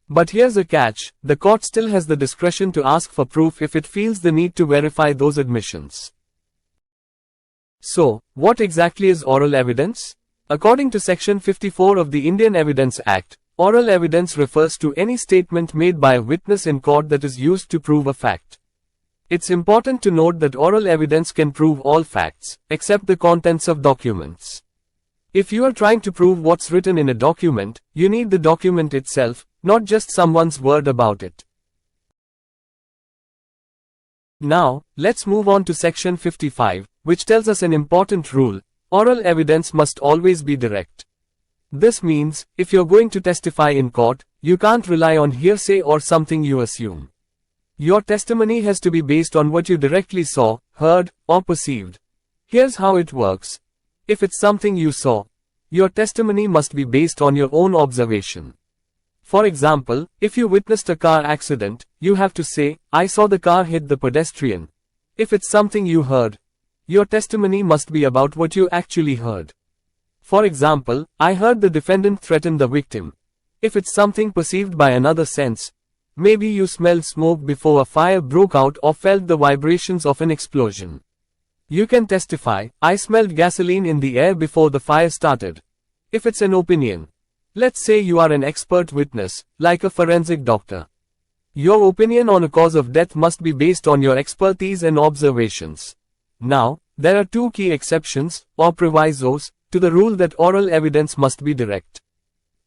But here's a catch, the court still has the discretion to ask for proof if it feels the need to verify those admissions. So, what exactly is oral evidence? According to Section 54 of the Indian Evidence Act, oral evidence refers to any statement made by a witness in court that is used to prove a fact. It's important to note that oral evidence can prove all facts, except the contents of documents. If you are trying to prove what's written in a document, you need the document itself, not just someone's word about it. Now, let's move on to Section 55, which tells us an important rule: oral evidence must always be direct. This means, if you're going to testify in court, you can't rely on hearsay or something you assume. Your testimony has to be based on what you directly saw, heard, or perceived. Here's how it works. If it's something you saw, your testimony must be based on your own observation. For example, if you witnessed a car accident, you have to say, "I saw the car hit the pedestrian." If it's something you heard, your testimony must be about what you actually heard. For example, "I heard the defendant threaten the victim." If it's something perceived by another sense, maybe you smelled smoke before a fire broke out or felt the vibrations of an explosion. You can testify, "I smelled gasoline in the air before the fire started." If it's an opinion, let's say you are an expert witness, like a forensic doctor. Your opinion on a cause of death must be based on your expertise and observations. Now, there are two key exceptions, or provisos, to the rule that oral evidence must be direct.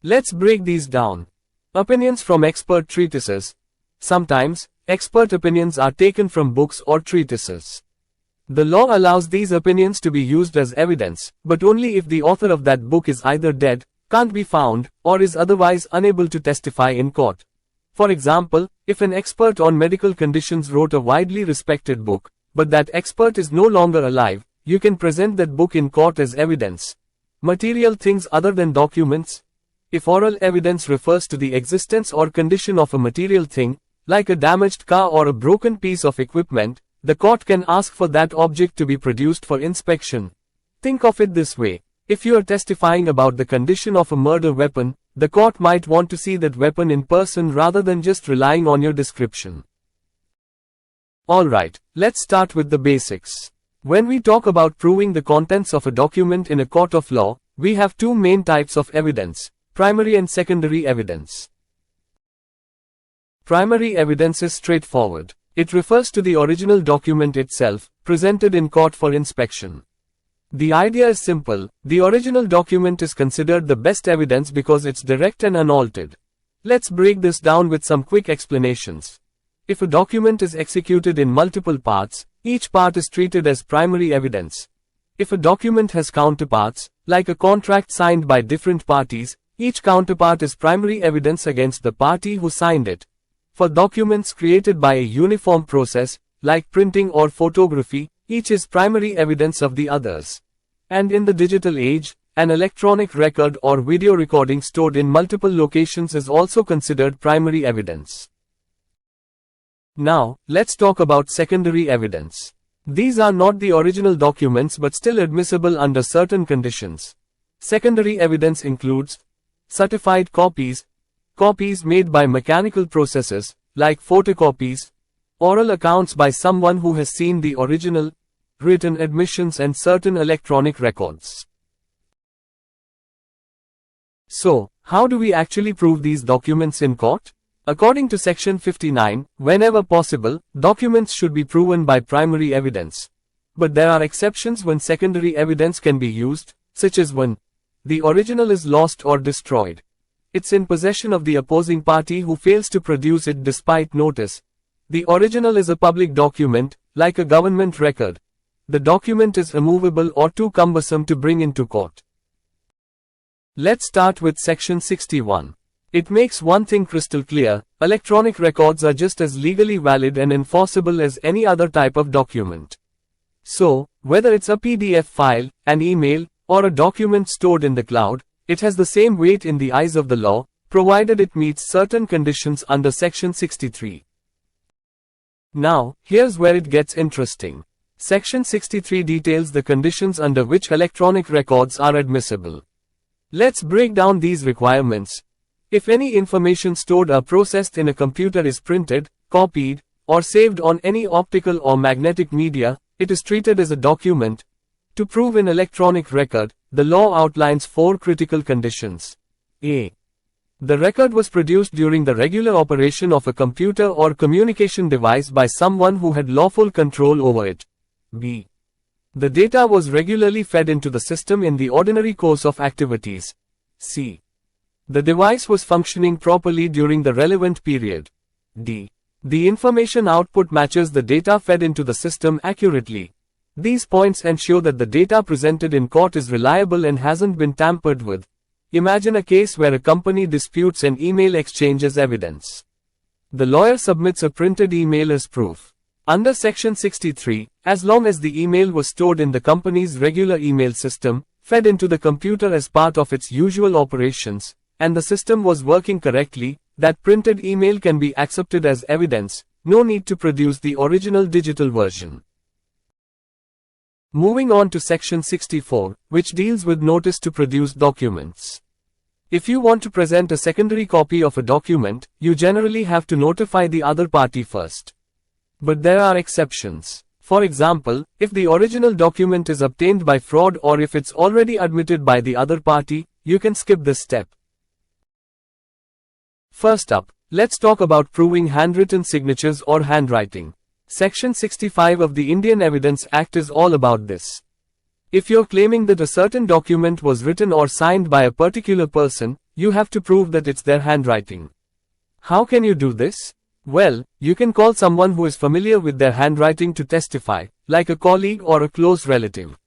Let's break these down. Opinions from expert treatises. Sometimes, expert opinions are taken from books or treatises. The law allows these opinions to be used as evidence, but only if the author of that book is either dead, can't be found, or is otherwise unable to testify in court. For example, if an expert on medical conditions wrote a widely respected book, but that expert is no longer alive, you can present that book in court as evidence. Material things other than documents. If oral evidence refers to the existence or condition of a material thing, like a damaged car or a broken piece of equipment, the court can ask for that object to be produced for inspection. Think of it this way. If you are testifying about the condition of a murder weapon, the court might want to see that weapon in person rather than just relying on your description. Alright, let's start with the basics. When we talk about proving the contents of a document in a court of law, we have two main types of evidence: primary and secondary evidence. Primary evidence is straightforward. It refers to the original document itself, presented in court for inspection. The idea is simple: the original document is considered the best evidence because it's direct and unaltered. Let's break this down with some quick explanations. If a document is executed in multiple parts, each part is treated as primary evidence. If a document has counterparts, like a contract signed by different parties, each counterpart is primary evidence against the party who signed it. For documents created by a uniform process, like printing or photography, each is primary evidence of the others. And in the digital age, an electronic record or video recording stored in multiple locations is also considered primary evidence. Now, let's talk about secondary evidence. These are not the original documents but still admissible under certain conditions. Secondary evidence includes certified copies, copies made by mechanical processes, like photocopies, oral accounts by someone who has seen the original, written admissions and certain electronic records. So, how do we actually prove these documents in court? According to Section 59, whenever possible, documents should be proven by primary evidence. But there are exceptions when secondary evidence can be used, such as when the original is lost or destroyed. It's in possession of the opposing party who fails to produce it despite notice. The original is a public document, like a government record. The document is immovable or too cumbersome to bring into court. Let's start with Section 61. It makes one thing crystal clear: electronic records are just as legally valid and enforceable as any other type of document. So, whether it's a PDF file, an email, or a document stored in the cloud, it has the same weight in the eyes of the law, provided it meets certain conditions under Section 63. Now, here's where it gets interesting. Section 63 details the conditions under which electronic records are admissible. Let's break down these requirements. If any information stored or processed in a computer is printed, copied, or saved on any optical or magnetic media, it is treated as a document. To prove an electronic record, the law outlines 4 critical conditions. A. The record was produced during the regular operation of a computer or communication device by someone who had lawful control over it. B. The data was regularly fed into the system in the ordinary course of activities. C. The device was functioning properly during the relevant period. D. The information output matches the data fed into the system accurately. These points ensure that the data presented in court is reliable and hasn't been tampered with. Imagine a case where a company disputes an email exchange as evidence. The lawyer submits a printed email as proof. Under Section 63, as long as the email was stored in the company's regular email system, fed into the computer as part of its usual operations, and the system was working correctly, that printed email can be accepted as evidence. No need to produce the original digital version. Moving on to Section 64, which deals with notice to produce documents. If you want to present a secondary copy of a document, you generally have to notify the other party first. But there are exceptions. For example, if the original document is obtained by fraud or if it's already admitted by the other party, you can skip this step. First up, let's talk about proving handwritten signatures or handwriting. Section 65 of the Indian Evidence Act is all about this. If you're claiming that a certain document was written or signed by a particular person, you have to prove that it's their handwriting. How can you do this? Well, you can call someone who is familiar with their handwriting to testify, like a colleague or a close relative.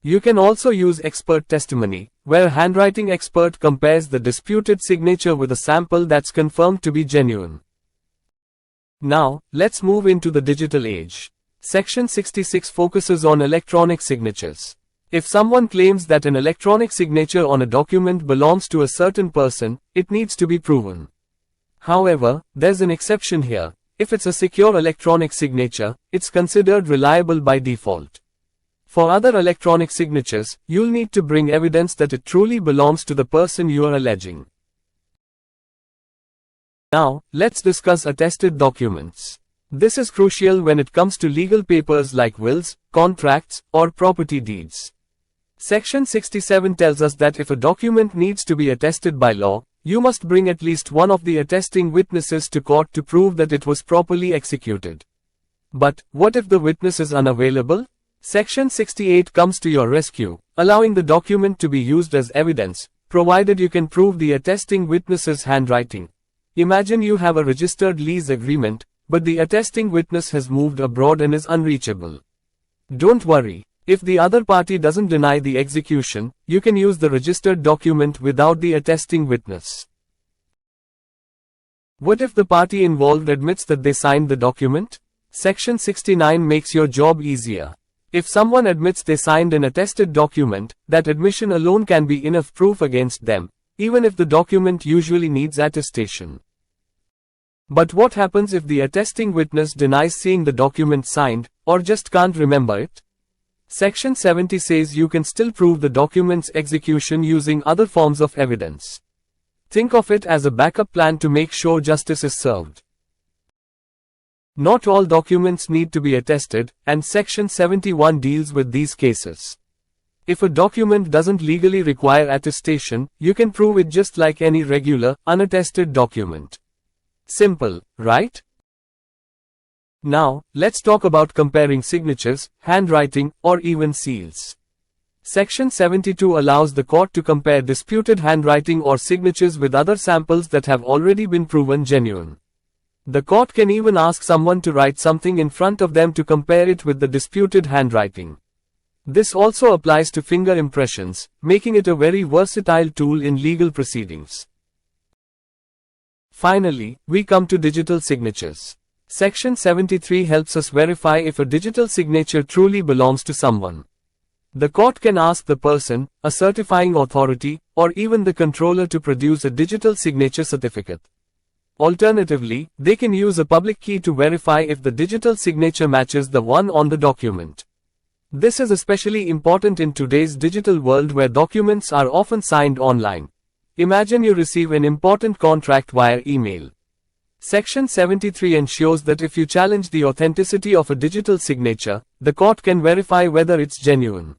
You can also use expert testimony, where a handwriting expert compares the disputed signature with a sample that's confirmed to be genuine. Now, let's move into the digital age. Section 66 focuses on electronic signatures. If someone claims that an electronic signature on a document belongs to a certain person, it needs to be proven. However, there's an exception here. If it's a secure electronic signature, it's considered reliable by default. For other electronic signatures, you'll need to bring evidence that it truly belongs to the person you are alleging. Now, let's discuss attested documents. This is crucial when it comes to legal papers like wills, contracts, or property deeds. Section 67 tells us that if a document needs to be attested by law, you must bring at least one of the attesting witnesses to court to prove that it was properly executed. But, what if the witness is unavailable? Section 68 comes to your rescue, allowing the document to be used as evidence, provided you can prove the attesting witness's handwriting. Imagine you have a registered lease agreement, but the attesting witness has moved abroad and is unreachable. Don't worry. If the other party doesn't deny the execution, you can use the registered document without the attesting witness. What if the party involved admits that they signed the document? Section 69 makes your job easier. If someone admits they signed an attested document, that admission alone can be enough proof against them, even if the document usually needs attestation. But what happens if the attesting witness denies seeing the document signed, or just can't remember it? Section 70 says you can still prove the document's execution using other forms of evidence. Think of it as a backup plan to make sure justice is served. Not all documents need to be attested, and Section 71 deals with these cases. If a document doesn't legally require attestation, you can prove it just like any regular, unattested document. Simple, right? Now, let's talk about comparing signatures, handwriting, or even seals. Section 72 allows the court to compare disputed handwriting or signatures with other samples that have already been proven genuine. The court can even ask someone to write something in front of them to compare it with the disputed handwriting. This also applies to finger impressions, making it a very versatile tool in legal proceedings. Finally, we come to digital signatures. Section 73 helps us verify if a digital signature truly belongs to someone. The court can ask the person, a certifying authority, or even the controller to produce a digital signature certificate. Alternatively, they can use a public key to verify if the digital signature matches the one on the document. This is especially important in today's digital world where documents are often signed online. Imagine you receive an important contract via email. Section 73 ensures that if you challenge the authenticity of a digital signature, the court can verify whether it's genuine.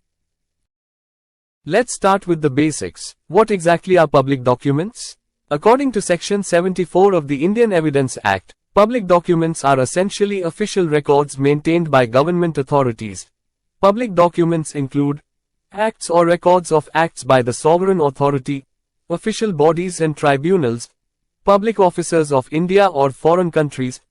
Let's start with the basics. What exactly are public documents? According to Section 74 of the Indian Evidence Act, public documents are essentially official records maintained by government authorities. Public documents include acts or records of acts by the sovereign authority, official bodies and tribunals, public officers of India or foreign countries,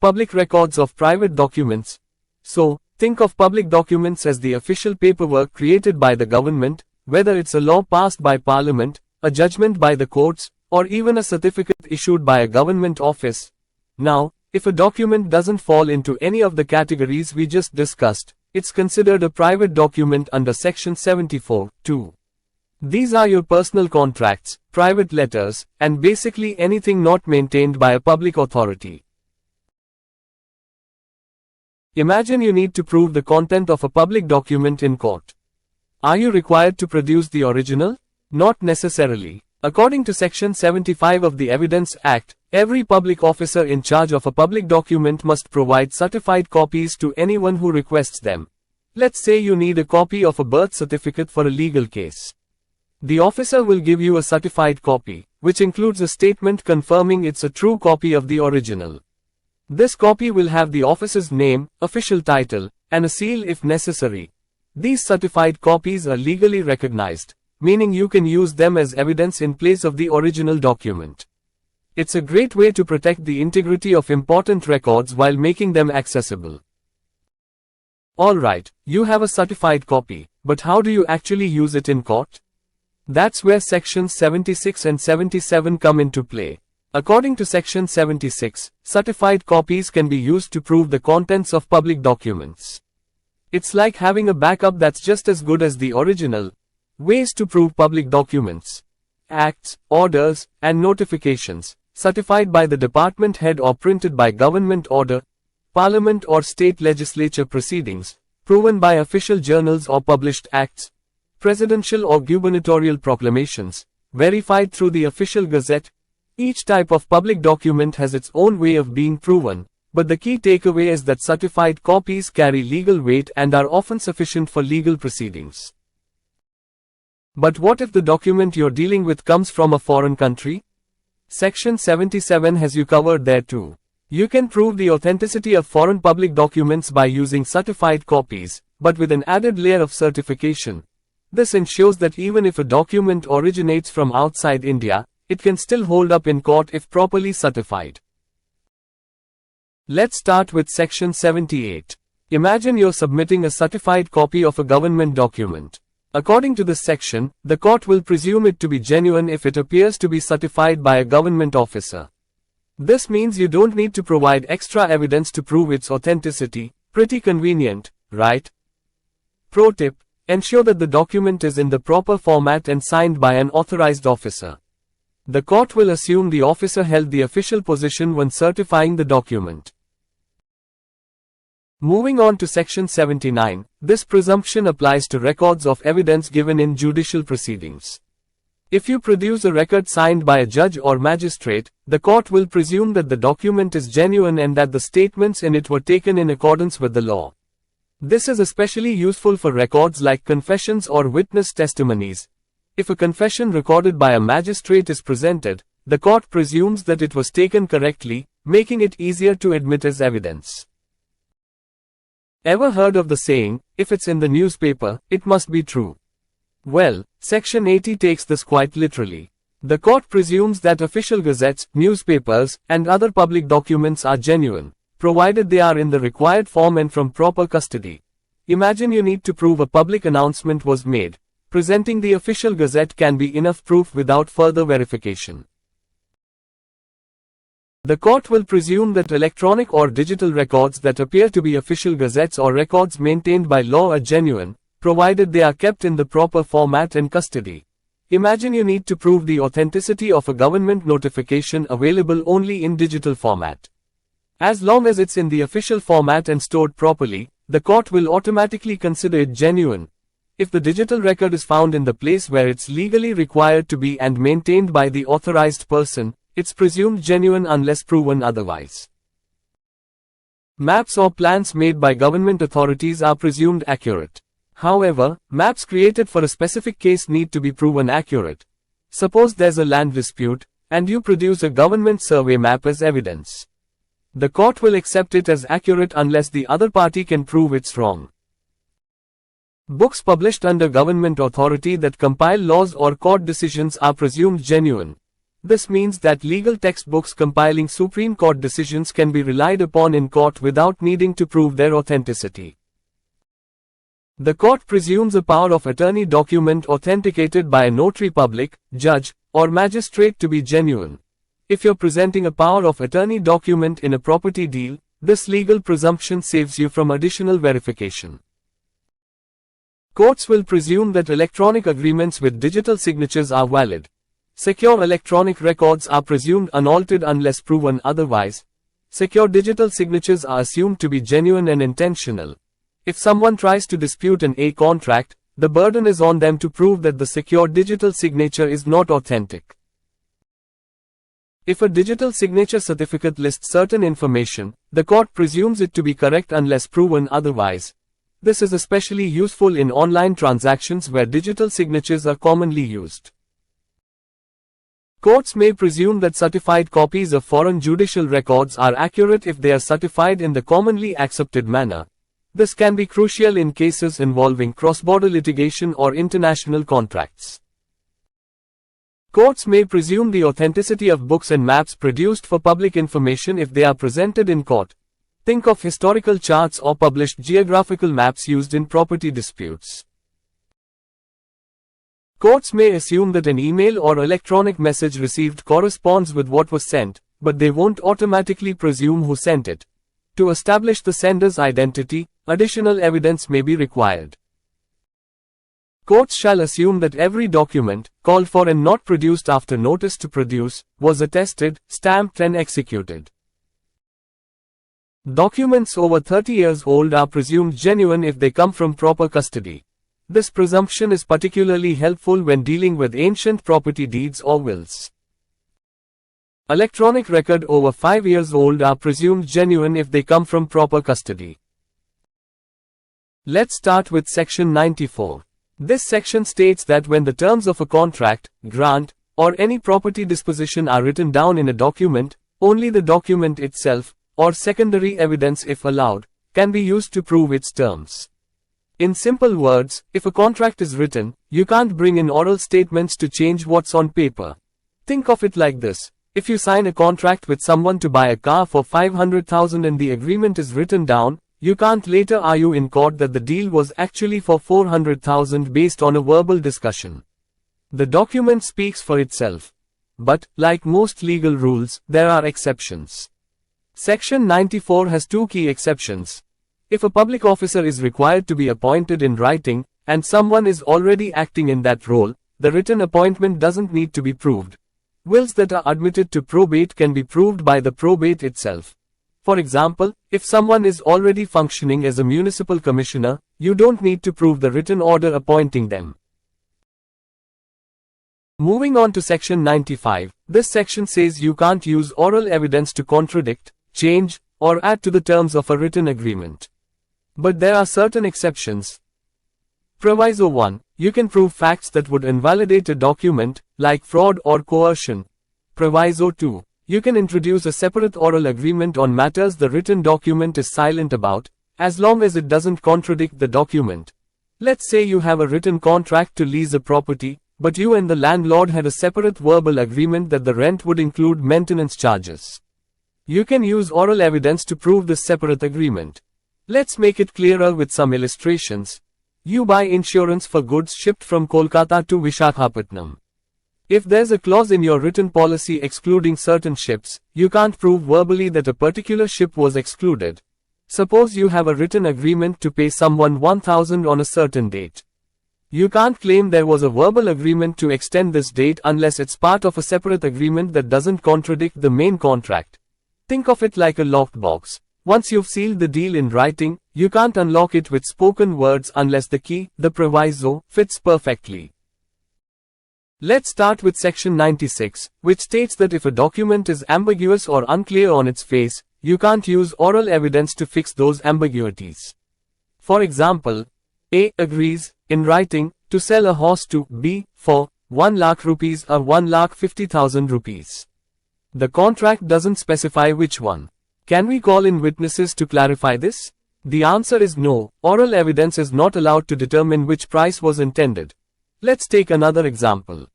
public records of private documents. So, think of public documents as the official paperwork created by the government, whether it's a law passed by Parliament, a judgment by the courts, or even a certificate issued by a government office. Now, if a document doesn't fall into any of the categories we just discussed, it's considered a private document under Section 74, too. These are your personal contracts, private letters, and basically anything not maintained by a public authority. Imagine you need to prove the content of a public document in court. Are you required to produce the original? Not necessarily. According to Section 75 of the Evidence Act, every public officer in charge of a public document must provide certified copies to anyone who requests them. Let's say you need a copy of a birth certificate for a legal case. The officer will give you a certified copy, which includes a statement confirming it's a true copy of the original. This copy will have the officer's name, official title, and a seal if necessary. These certified copies are legally recognized, meaning you can use them as evidence in place of the original document. It's a great way to protect the integrity of important records while making them accessible. Alright, you have a certified copy, but how do you actually use it in court? That's where Sections 76 and 77 come into play. According to Section 76, certified copies can be used to prove the contents of public documents. It's like having a backup that's just as good as the original. Ways to prove public documents: acts, orders, and notifications, certified by the department head or printed by government order, parliament or state legislature proceedings, proven by official journals or published acts, presidential or gubernatorial proclamations, verified through the official gazette. Each type of public document has its own way of being proven, but the key takeaway is that certified copies carry legal weight and are often sufficient for legal proceedings. But what if the document you're dealing with comes from a foreign country? Section 77 has you covered there too. You can prove the authenticity of foreign public documents by using certified copies, but with an added layer of certification. This ensures that even if a document originates from outside India, it can still hold up in court if properly certified. Let's start with Section 78. Imagine you're submitting a certified copy of a government document. According to this section, the court will presume it to be genuine if it appears to be certified by a government officer. This means you don't need to provide extra evidence to prove its authenticity. Pretty convenient, right? Pro tip: ensure that the document is in the proper format and signed by an authorized officer. The court will assume the officer held the official position when certifying the document. Moving on to Section 79, this presumption applies to records of evidence given in judicial proceedings. If you produce a record signed by a judge or magistrate, the court will presume that the document is genuine and that the statements in it were taken in accordance with the law. This is especially useful for records like confessions or witness testimonies. If a confession recorded by a magistrate is presented, the court presumes that it was taken correctly, making it easier to admit as evidence. Ever heard of the saying, if it's in the newspaper, it must be true? Well, Section 80 takes this quite literally. The court presumes that official gazettes, newspapers, and other public documents are genuine, provided they are in the required form and from proper custody. Imagine you need to prove a public announcement was made. Presenting the official gazette can be enough proof without further verification. The court will presume that electronic or digital records that appear to be official gazettes or records maintained by law are genuine, provided they are kept in the proper format and custody. Imagine you need to prove the authenticity of a government notification available only in digital format. As long as it's in the official format and stored properly, the court will automatically consider it genuine. If the digital record is found in the place where it's legally required to be and maintained by the authorized person, it's presumed genuine unless proven otherwise. Maps or plans made by government authorities are presumed accurate. However, maps created for a specific case need to be proven accurate. Suppose there's a land dispute, and you produce a government survey map as evidence. The court will accept it as accurate unless the other party can prove it's wrong. Books published under government authority that compile laws or court decisions are presumed genuine. This means that legal textbooks compiling Supreme Court decisions can be relied upon in court without needing to prove their authenticity. The court presumes a power of attorney document authenticated by a notary public, judge, or magistrate to be genuine. If you're presenting a power of attorney document in a property deal, this legal presumption saves you from additional verification. Courts will presume that electronic agreements with digital signatures are valid. Secure electronic records are presumed unaltered unless proven otherwise. Secure digital signatures are assumed to be genuine and intentional. If someone tries to dispute an contract, the burden is on them to prove that the secure digital signature is not authentic. If a digital signature certificate lists certain information, the court presumes it to be correct unless proven otherwise. This is especially useful in online transactions where digital signatures are commonly used. Courts may presume that certified copies of foreign judicial records are accurate if they are certified in the commonly accepted manner. This can be crucial in cases involving cross-border litigation or international contracts. Courts may presume the authenticity of books and maps produced for public information if they are presented in court. Think of historical charts or published geographical maps used in property disputes. Courts may assume that an email or electronic message received corresponds with what was sent, but they won't automatically presume who sent it. To establish the sender's identity, additional evidence may be required. Courts shall assume that every document, called for and not produced after notice to produce, was attested, stamped and executed. Documents over 30 years old are presumed genuine if they come from proper custody. This presumption is particularly helpful when dealing with ancient property deeds or wills. Electronic records over 5 years old are presumed genuine if they come from proper custody. Let's start with Section 94. This section states that when the terms of a contract, grant, or any property disposition are written down in a document, only the document itself, or secondary evidence if allowed, can be used to prove its terms. In simple words, if a contract is written, you can't bring in oral statements to change what's on paper. Think of it like this. If you sign a contract with someone to buy a car for $500,000 and the agreement is written down, you can't later argue in court that the deal was actually for $400,000 based on a verbal discussion. The document speaks for itself. but, like most legal rules, there are exceptions. Section 94 has two key exceptions. If a public officer is required to be appointed in writing, and someone is already acting in that role, the written appointment doesn't need to be proved. Wills that are admitted to probate can be proved by the probate itself. For example, if someone is already functioning as a municipal commissioner, you don't need to prove the written order appointing them. Moving on to section 95, this section says you can't use oral evidence to contradict, change, or add to the terms of a written agreement. But there are certain exceptions. Proviso 1. You can prove facts that would invalidate a document, like fraud or coercion. Proviso 2. You can introduce a separate oral agreement on matters the written document is silent about, as long as it doesn't contradict the document. Let's say you have a written contract to lease a property, but you and the landlord had a separate verbal agreement that the rent would include maintenance charges. You can use oral evidence to prove this separate agreement. Let's make it clearer with some illustrations. You buy insurance for goods shipped from Kolkata to Visakhapatnam. If there's a clause in your written policy excluding certain ships, you can't prove verbally that a particular ship was excluded. Suppose you have a written agreement to pay someone 1,000 on a certain date. You can't claim there was a verbal agreement to extend this date unless it's part of a separate agreement that doesn't contradict the main contract. Think of it like a locked box. Once you've sealed the deal in writing, you can't unlock it with spoken words unless the key, the proviso, fits perfectly. Let's start with section 96, which states that if a document is ambiguous or unclear on its face, you can't use oral evidence to fix those ambiguities. For example, A agrees, in writing, to sell a horse to B for 1 lakh rupees or 1,50,000 rupees. The contract doesn't specify which one. Can we call in witnesses to clarify this? The answer is no. Oral evidence is not allowed to determine which price was intended. Let's take another example.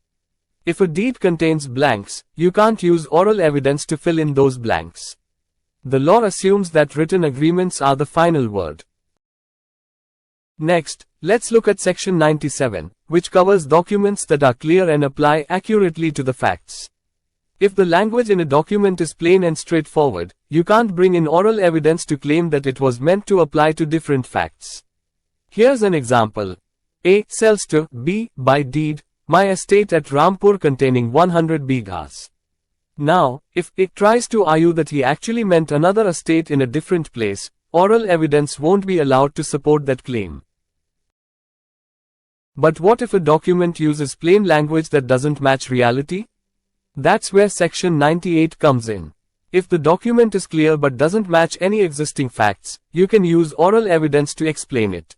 If a deed contains blanks, you can't use oral evidence to fill in those blanks. The law assumes that written agreements are the final word. Next, let's look at section 97, which covers documents that are clear and apply accurately to the facts. If the language in a document is plain and straightforward, you can't bring in oral evidence to claim that it was meant to apply to different facts. Here's an example. A sells to B, by deed, my estate at Rampur containing 100 bighas. Now, if A tries to argue that he actually meant another estate in a different place, oral evidence won't be allowed to support that claim. But what if a document uses plain language that doesn't match reality? That's where section 98 comes in. If the document is clear but doesn't match any existing facts, you can use oral evidence to explain it.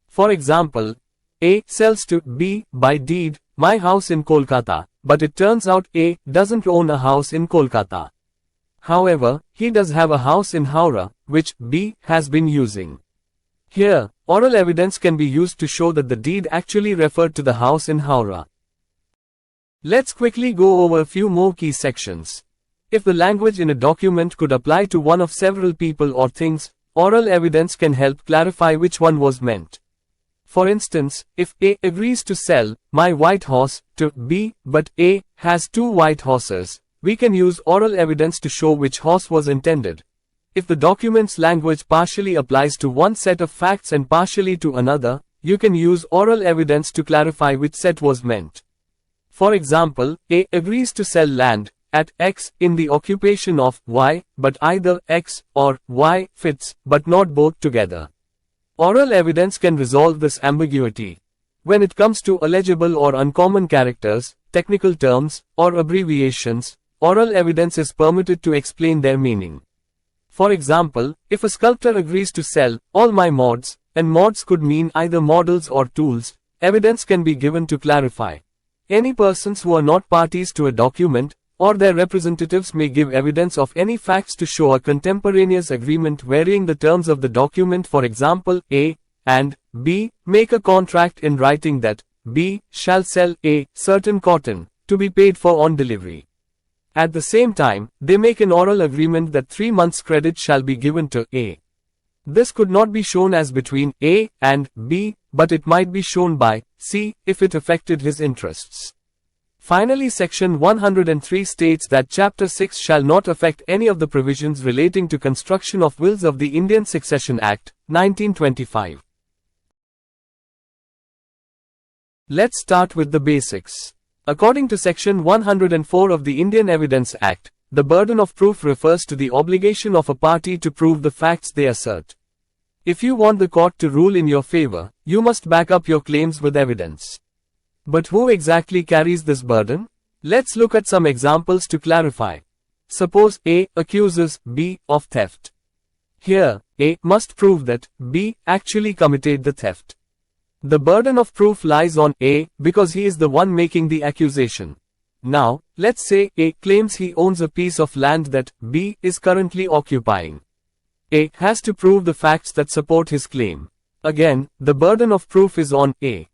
For example, A sells to B, by deed, my house in Kolkata, but it turns out A doesn't own a house in Kolkata. However, he does have a house in Howrah, which B has been using. Here, oral evidence can be used to show that the deed actually referred to the house in Howrah. Let's quickly go over a few more key sections. If the language in a document could apply to one of several people or things, oral evidence can help clarify which one was meant. For instance, if A agrees to sell my white horse to B, but A has 2 white horses, we can use oral evidence to show which horse was intended. If the document's language partially applies to one set of facts and partially to another, you can use oral evidence to clarify which set was meant. For example, A agrees to sell land at X in the occupation of Y, but either X or Y fits, but not both together. Oral evidence can resolve this ambiguity. When it comes to illegible or uncommon characters, technical terms, or abbreviations, oral evidence is permitted to explain their meaning. For example, if a sculptor agrees to sell all my mods, and mods could mean either models or tools, evidence can be given to clarify. Any persons who are not parties to a document, or their representatives may give evidence of any facts to show a contemporaneous agreement varying the terms of the document. For example, A and B make a contract in writing that B shall sell A certain cotton, to be paid for on delivery. At the same time, they make an oral agreement that 3 months' credit shall be given to A. This could not be shown as between A and B, but it might be shown by C if it affected his interests. Finally, Section 103 states that Chapter 6 shall not affect any of the provisions relating to construction of wills of the Indian Succession Act, 1925. Let's start with the basics. According to Section 104 of the Indian Evidence Act, the burden of proof refers to the obligation of a party to prove the facts they assert. If you want the court to rule in your favor, you must back up your claims with evidence. But who exactly carries this burden? Let's look at some examples to clarify. Suppose A accuses B of theft. Here, A must prove that B actually committed the theft. The burden of proof lies on A because he is the one making the accusation. Now, let's say A claims he owns a piece of land that B is currently occupying. A has to prove the facts that support his claim. Again, the burden of proof is on A.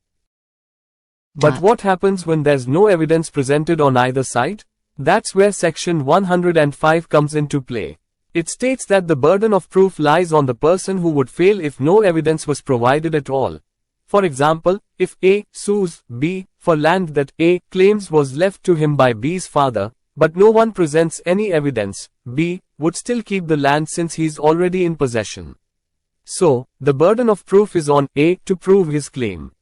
But what happens when there's no evidence presented on either side? That's where Section 105 comes into play. It states that the burden of proof lies on the person who would fail if no evidence was provided at all. For example, if A sues B for land that A claims was left to him by B's father, but no one presents any evidence, B would still keep the land since he's already in possession. So, the burden of proof is on A to prove his claim.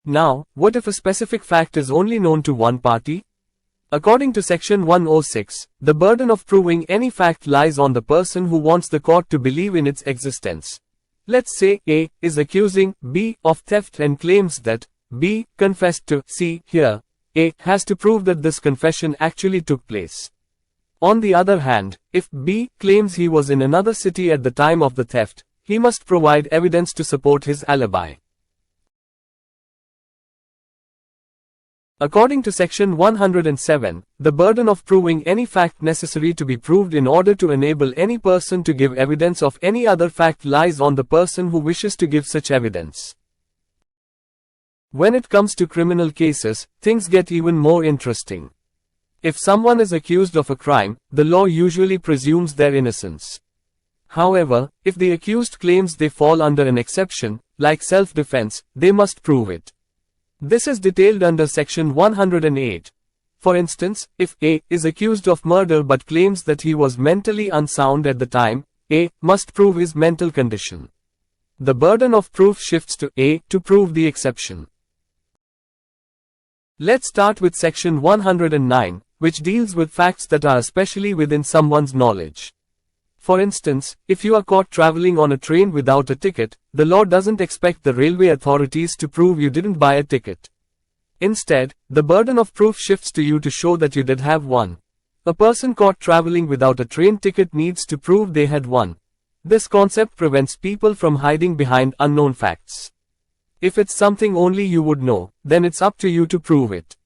Now, what if a specific fact is only known to one party? According to Section 106, the burden of proving any fact lies on the person who wants the court to believe in its existence. Let's say A is accusing B of theft and claims that B confessed to C. Here, A has to prove that this confession actually took place. On the other hand, if B claims he was in another city at the time of the theft, he must provide evidence to support his alibi. According to Section 107, the burden of proving any fact necessary to be proved in order to enable any person to give evidence of any other fact lies on the person who wishes to give such evidence. When it comes to criminal cases, things get even more interesting. If someone is accused of a crime, the law usually presumes their innocence. However, if the accused claims they fall under an exception, like self-defense, they must prove it. This is detailed under Section 108. For instance, if A is accused of murder but claims that he was mentally unsound at the time, A must prove his mental condition. The burden of proof shifts to A to prove the exception. Let's start with Section 109, which deals with facts that are especially within someone's knowledge. For instance, if you are caught traveling on a train without a ticket, the law doesn't expect the railway authorities to prove you didn't buy a ticket. Instead, the burden of proof shifts to you to show that you did have one. A person caught traveling without a train ticket needs to prove they had one. This concept prevents people from hiding behind unknown facts. If it's something only you would know, then it's up to you to prove it.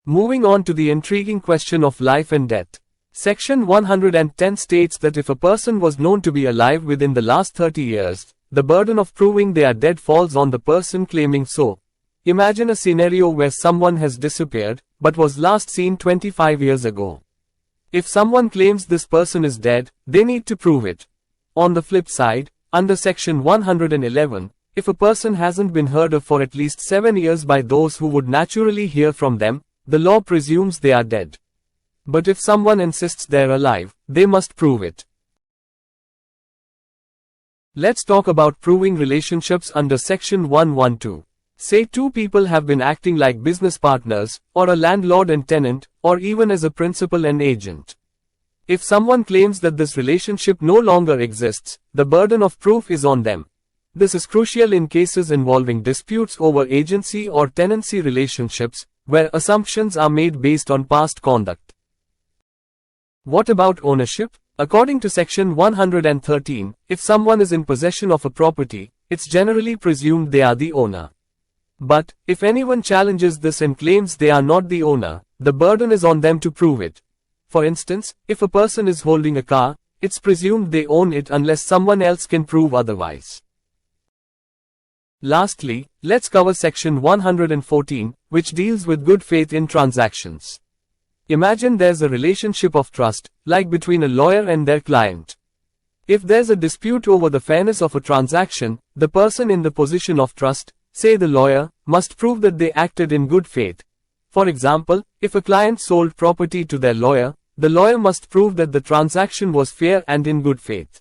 Moving on to the intriguing question of life and death. Section 110 states that if a person was known to be alive within the last 30 years, the burden of proving they are dead falls on the person claiming so. Imagine a scenario where someone has disappeared, but was last seen 25 years ago. If someone claims this person is dead, they need to prove it. On the flip side, under Section 111, if a person hasn't been heard of for at least 7 years by those who would naturally hear from them, the law presumes they are dead. But if someone insists they're alive, they must prove it. Let's talk about proving relationships under Section 112. Say two people have been acting like business partners, or a landlord and tenant, or even as a principal and agent. If someone claims that this relationship no longer exists, the burden of proof is on them. This is crucial in cases involving disputes over agency or tenancy relationships, where assumptions are made based on past conduct. What about ownership? According to Section 113, if someone is in possession of a property, it's generally presumed they are the owner. But, if anyone challenges this and claims they are not the owner, the burden is on them to prove it. For instance, if a person is holding a car, it's presumed they own it unless someone else can prove otherwise. Lastly, let's cover Section 114, which deals with good faith in transactions. Imagine there's a relationship of trust, like between a lawyer and their client. If there's a dispute over the fairness of a transaction, the person in the position of trust, say the lawyer, must prove that they acted in good faith. For example, if a client sold property to their lawyer, the lawyer must prove that the transaction was fair and in good faith.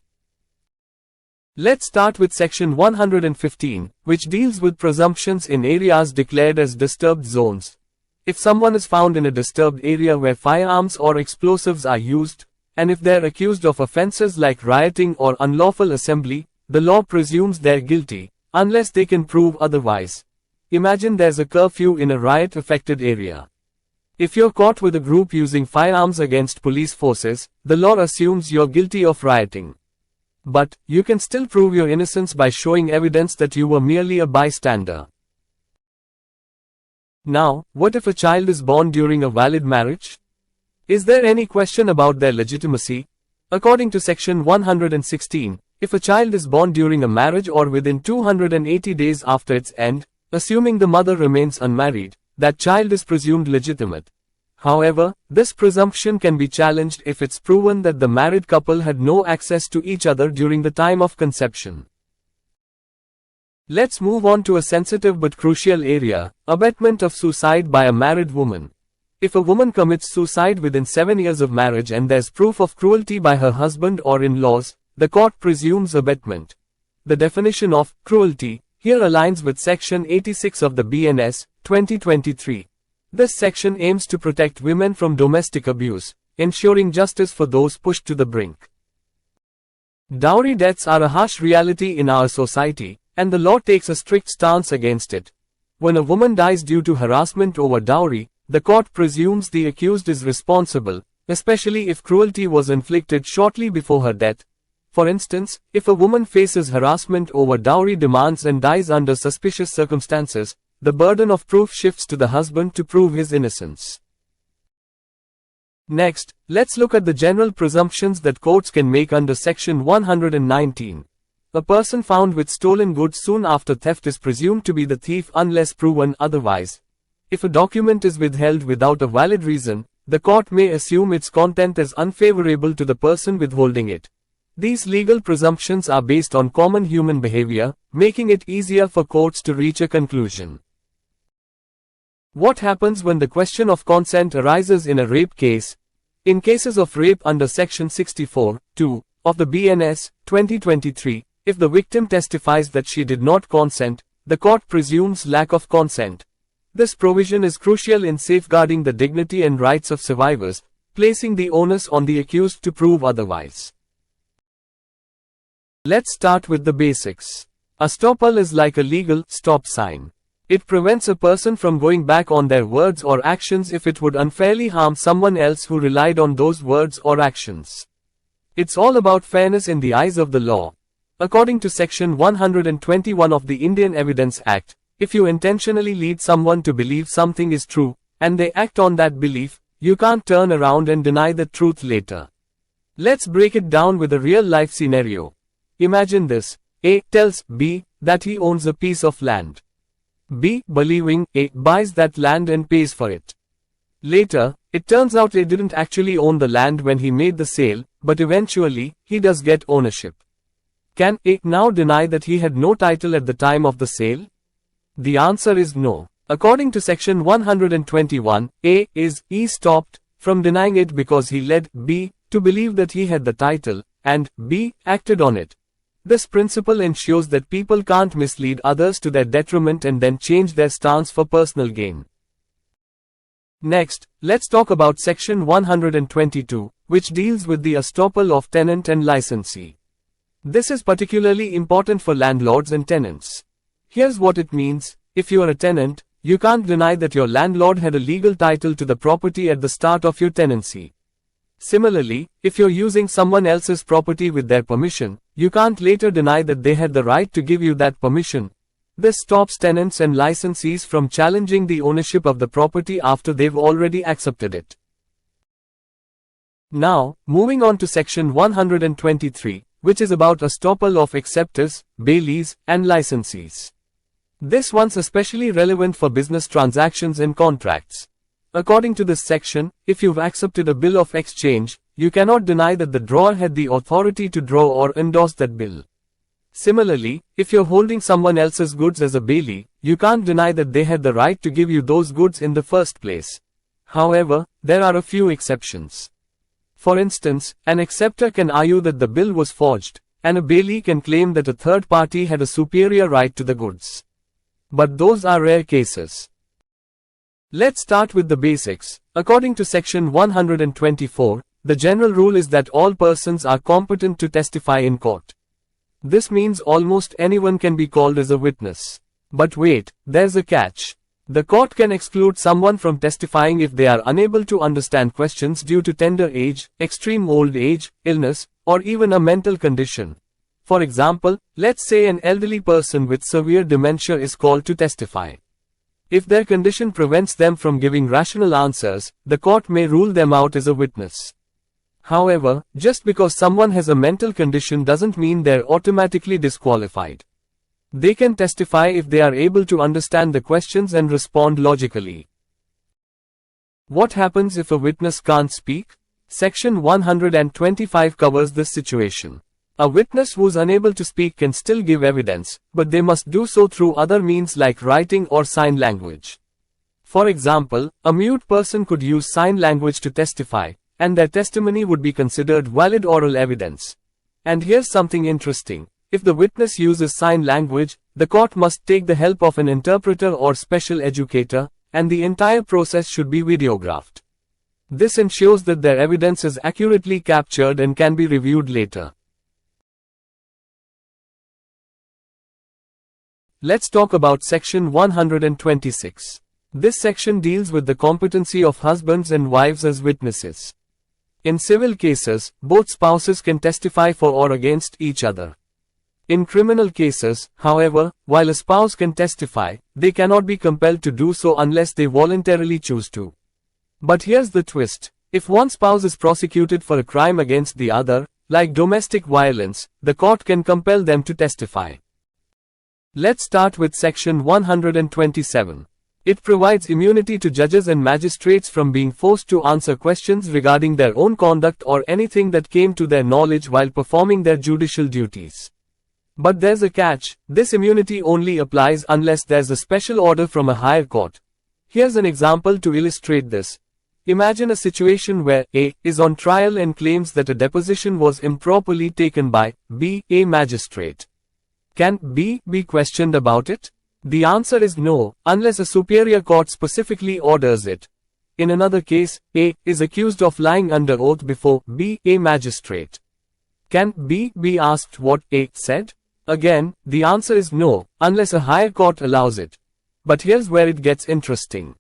Let's start with section 115, which deals with presumptions in areas declared as disturbed zones. If someone is found in a disturbed area where firearms or explosives are used, and if they're accused of offenses like rioting or unlawful assembly, the law presumes they're guilty, unless they can prove otherwise. Imagine there's a curfew in a riot-affected area. If you're caught with a group using firearms against police forces, the law assumes you're guilty of rioting. But, you can still prove your innocence by showing evidence that you were merely a bystander. Now, what if a child is born during a valid marriage? Is there any question about their legitimacy? According to section 116, if a child is born during a marriage or within 280 days after its end, assuming the mother remains unmarried, that child is presumed legitimate. However, this presumption can be challenged if it's proven that the married couple had no access to each other during the time of conception. Let's move on to a sensitive but crucial area, abetment of suicide by a married woman. If a woman commits suicide within 7 years of marriage and there's proof of cruelty by her husband or in-laws, the court presumes abetment. The definition of cruelty here aligns with section 86 of the BNS, 2023. This section aims to protect women from domestic abuse, ensuring justice for those pushed to the brink. Dowry deaths are a harsh reality in our society, and the law takes a strict stance against it. When a woman dies due to harassment over dowry, the court presumes the accused is responsible, especially if cruelty was inflicted shortly before her death. For instance, if a woman faces harassment over dowry demands and dies under suspicious circumstances, the burden of proof shifts to the husband to prove his innocence. Next, let's look at the general presumptions that courts can make under section 119. A person found with stolen goods soon after theft is presumed to be the thief unless proven otherwise. If a document is withheld without a valid reason, the court may assume its content as unfavorable to the person withholding it. These legal presumptions are based on common human behavior, making it easier for courts to reach a conclusion. What happens when the question of consent arises in a rape case? In cases of rape under section 64(2) of the BNS, 2023, if the victim testifies that she did not consent, the court presumes lack of consent. This provision is crucial in safeguarding the dignity and rights of survivors, placing the onus on the accused to prove otherwise. Let's start with the basics. A estoppel is like a legal stop sign. It prevents a person from going back on their words or actions if it would unfairly harm someone else who relied on those words or actions. It's all about fairness in the eyes of the law. According to section 121 of the Indian Evidence Act, if you intentionally lead someone to believe something is true, and they act on that belief, you can't turn around and deny the truth later. Let's break it down with a real-life scenario. Imagine this. A tells B that he owns a piece of land. B, believing A, buys that land and pays for it. Later, it turns out A didn't actually own the land when he made the sale, but eventually, he does get ownership. Can A now deny that he had no title at the time of the sale? The answer is no. According to section 121, A is stopped from denying it because he led B to believe that he had the title, and B acted on it. This principle ensures that people can't mislead others to their detriment and then change their stance for personal gain. Next, let's talk about section 122, which deals with the estoppel of tenant and licensee. This is particularly important for landlords and tenants. Here's what it means. If you are a tenant, you can't deny that your landlord had a legal title to the property at the start of your tenancy. Similarly, if you're using someone else's property with their permission, you can't later deny that they had the right to give you that permission. This stops tenants and licensees from challenging the ownership of the property after they've already accepted it. Now, moving on to section 123, which is about estoppel of acceptors, bailees, and licensees. This one's especially relevant for business transactions and contracts. According to this section, if you've accepted a bill of exchange, you cannot deny that the drawer had the authority to draw or endorse that bill. Similarly, if you're holding someone else's goods as a bailee, you can't deny that they had the right to give you those goods in the first place. However, there are a few exceptions. For instance, an acceptor can argue that the bill was forged, and a bailee can claim that a third party had a superior right to the goods. But those are rare cases. Let's start with the basics. According to Section 124, the general rule is that all persons are competent to testify in court. This means almost anyone can be called as a witness. But wait, there's a catch. The court can exclude someone from testifying if they are unable to understand questions due to tender age, extreme old age, illness, or even a mental condition. For example, let's say an elderly person with severe dementia is called to testify. If their condition prevents them from giving rational answers, the court may rule them out as a witness. However, just because someone has a mental condition doesn't mean they're automatically disqualified. They can testify if they are able to understand the questions and respond logically. What happens if a witness can't speak? Section 125 covers this situation. A witness who's unable to speak can still give evidence, but they must do so through other means like writing or sign language. For example, a mute person could use sign language to testify, and their testimony would be considered valid oral evidence. And here's something interesting. If the witness uses sign language, the court must take the help of an interpreter or special educator, and the entire process should be videographed. This ensures that their evidence is accurately captured and can be reviewed later. Let's talk about Section 126. This section deals with the competency of husbands and wives as witnesses. In civil cases, both spouses can testify for or against each other. In criminal cases, however, while a spouse can testify, they cannot be compelled to do so unless they voluntarily choose to. But here's the twist. If one spouse is prosecuted for a crime against the other, like domestic violence, the court can compel them to testify. Let's start with Section 127. It provides immunity to judges and magistrates from being forced to answer questions regarding their own conduct or anything that came to their knowledge while performing their judicial duties. But there's a catch. This immunity only applies unless there's a special order from a higher court. Here's an example to illustrate this. Imagine a situation where A is on trial and claims that a deposition was improperly taken by B, a magistrate. Can B be questioned about it? The answer is no, unless a superior court specifically orders it. In another case, A is accused of lying under oath before B, a magistrate. Can B be asked what A said? Again, the answer is no, unless a higher court allows it. But here's where it gets interesting.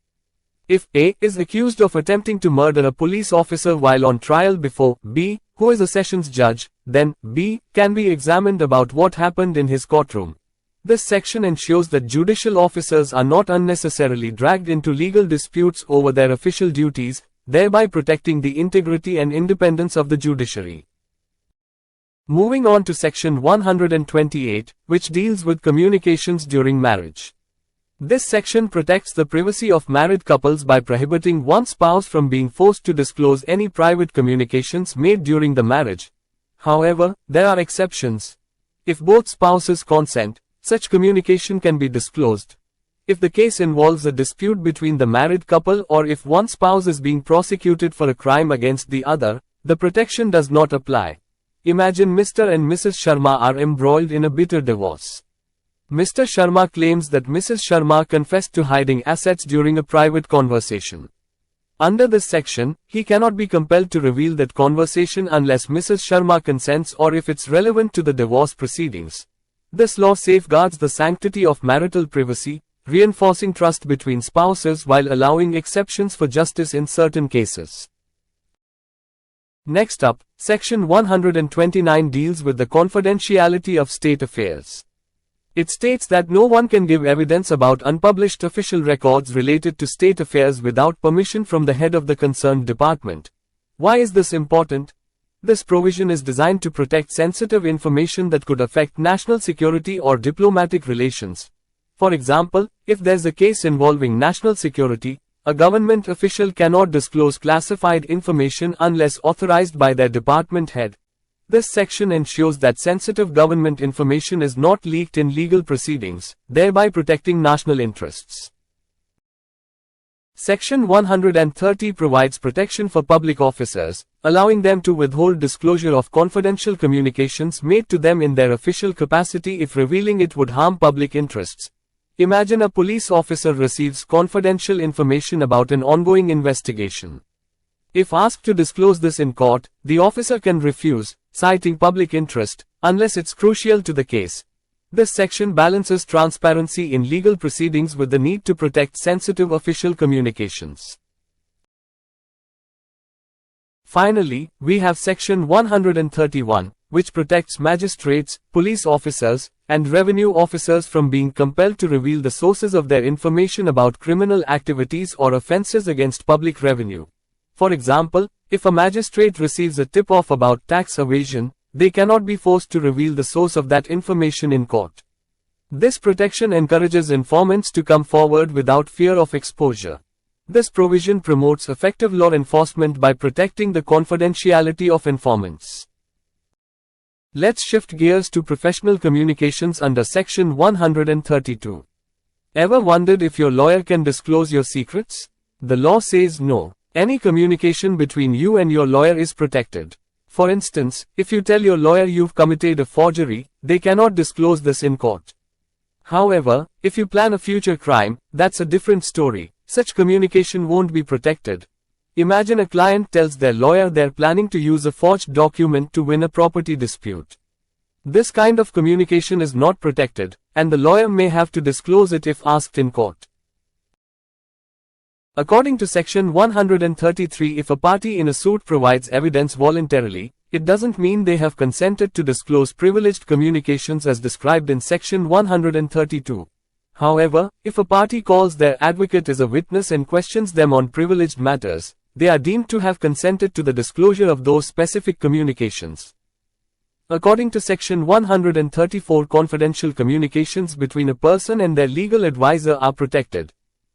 If A is accused of attempting to murder a police officer while on trial before B, who is a sessions judge, then B can be examined about what happened in his courtroom. This section ensures that judicial officers are not unnecessarily dragged into legal disputes over their official duties, thereby protecting the integrity and independence of the judiciary. Moving on to Section 128, which deals with communications during marriage. This section protects the privacy of married couples by prohibiting one spouse from being forced to disclose any private communications made during the marriage. However, there are exceptions. If both spouses consent, such communication can be disclosed. If the case involves a dispute between the married couple or if one spouse is being prosecuted for a crime against the other, the protection does not apply. Imagine Mr. and Mrs. Sharma are embroiled in a bitter divorce. Mr. Sharma claims that Mrs. Sharma confessed to hiding assets during a private conversation. Under this section, he cannot be compelled to reveal that conversation unless Mrs. Sharma consents or if it's relevant to the divorce proceedings. This law safeguards the sanctity of marital privacy, reinforcing trust between spouses while allowing exceptions for justice in certain cases. Next up, Section 129 deals with the confidentiality of state affairs. It states that no one can give evidence about unpublished official records related to state affairs without permission from the head of the concerned department. Why is this important? This provision is designed to protect sensitive information that could affect national security or diplomatic relations. For example, if there's a case involving national security, a government official cannot disclose classified information unless authorized by their department head. This section ensures that sensitive government information is not leaked in legal proceedings, thereby protecting national interests. Section 130 provides protection for public officers, allowing them to withhold disclosure of confidential communications made to them in their official capacity if revealing it would harm public interests. Imagine a police officer receives confidential information about an ongoing investigation. If asked to disclose this in court, the officer can refuse, citing public interest, unless it's crucial to the case. This section balances transparency in legal proceedings with the need to protect sensitive official communications. Finally, we have Section 131, which protects magistrates, police officers, and revenue officers from being compelled to reveal the sources of their information about criminal activities or offenses against public revenue. For example, if a magistrate receives a tip-off about tax evasion, they cannot be forced to reveal the source of that information in court. This protection encourages informants to come forward without fear of exposure. This provision promotes effective law enforcement by protecting the confidentiality of informants. Let's shift gears to professional communications under Section 132. Ever wondered if your lawyer can disclose your secrets? The law says no. Any communication between you and your lawyer is protected. For instance, if you tell your lawyer you've committed a forgery, they cannot disclose this in court. However, if you plan a future crime, that's a different story. Such communication won't be protected. Imagine a client tells their lawyer they're planning to use a forged document to win a property dispute. This kind of communication is not protected, and the lawyer may have to disclose it if asked in court. According to Section 133, if a party in a suit provides evidence voluntarily, it doesn't mean they have consented to disclose privileged communications as described in Section 132. However, if a party calls their advocate as a witness and questions them on privileged matters, they are deemed to have consented to the disclosure of those specific communications. According to Section 134, confidential communications between a person and their legal advisor are protected.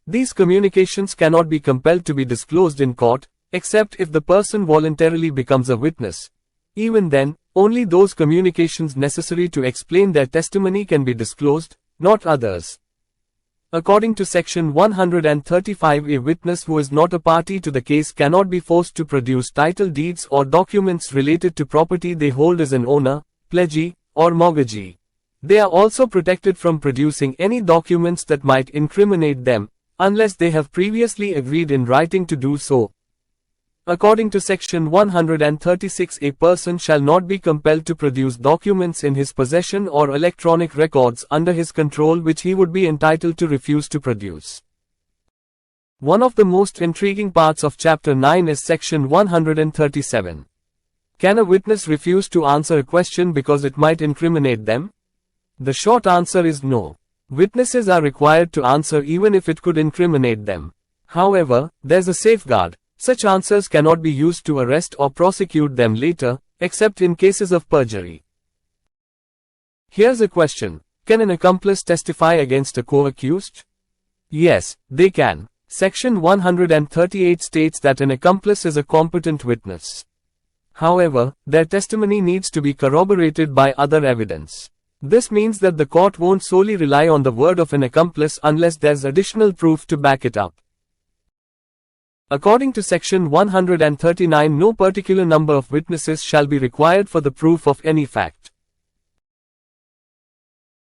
These communications cannot be compelled to be disclosed in court, except if the person voluntarily becomes a witness. Even then, only those communications necessary to explain their testimony can be disclosed, not others. According to Section 135, a witness who is not a party to the case cannot be forced to produce title deeds or documents related to property they hold as an owner, pledgee, or mortgagee. They are also protected from producing any documents that might incriminate them, unless they have previously agreed in writing to do so. According to Section 136, a person shall not be compelled to produce documents in his possession or electronic records under his control which he would be entitled to refuse to produce. One of the most intriguing parts of Chapter 9 is Section 137. Can a witness refuse to answer a question because it might incriminate them? The short answer is no. Witnesses are required to answer even if it could incriminate them. However, there's a safeguard. Such answers cannot be used to arrest or prosecute them later, except in cases of perjury. Here's a question. Can an accomplice testify against a co-accused? Yes, they can. Section 138 states that an accomplice is a competent witness. However, their testimony needs to be corroborated by other evidence. This means that the court won't solely rely on the word of an accomplice unless there's additional proof to back it up. According to Section 139, no particular number of witnesses shall be required for the proof of any fact.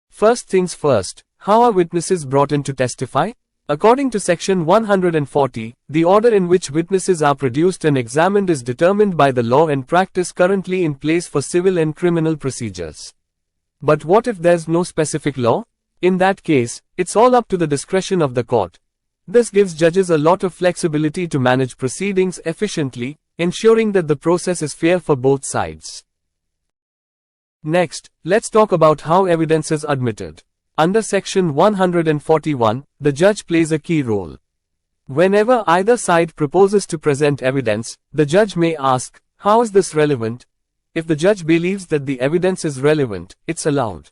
First things first, how are witnesses brought in to testify? According to Section 140, the order in which witnesses are produced and examined is determined by the law and practice currently in place for civil and criminal procedures. But what if there's no specific law? In that case, it's all up to the discretion of the court. This gives judges a lot of flexibility to manage proceedings efficiently, ensuring that the process is fair for both sides. Next, let's talk about how evidence is admitted. Under Section 141, the judge plays a key role. Whenever either side proposes to present evidence, the judge may ask, "How is this relevant?" If the judge believes that the evidence is relevant, it's allowed.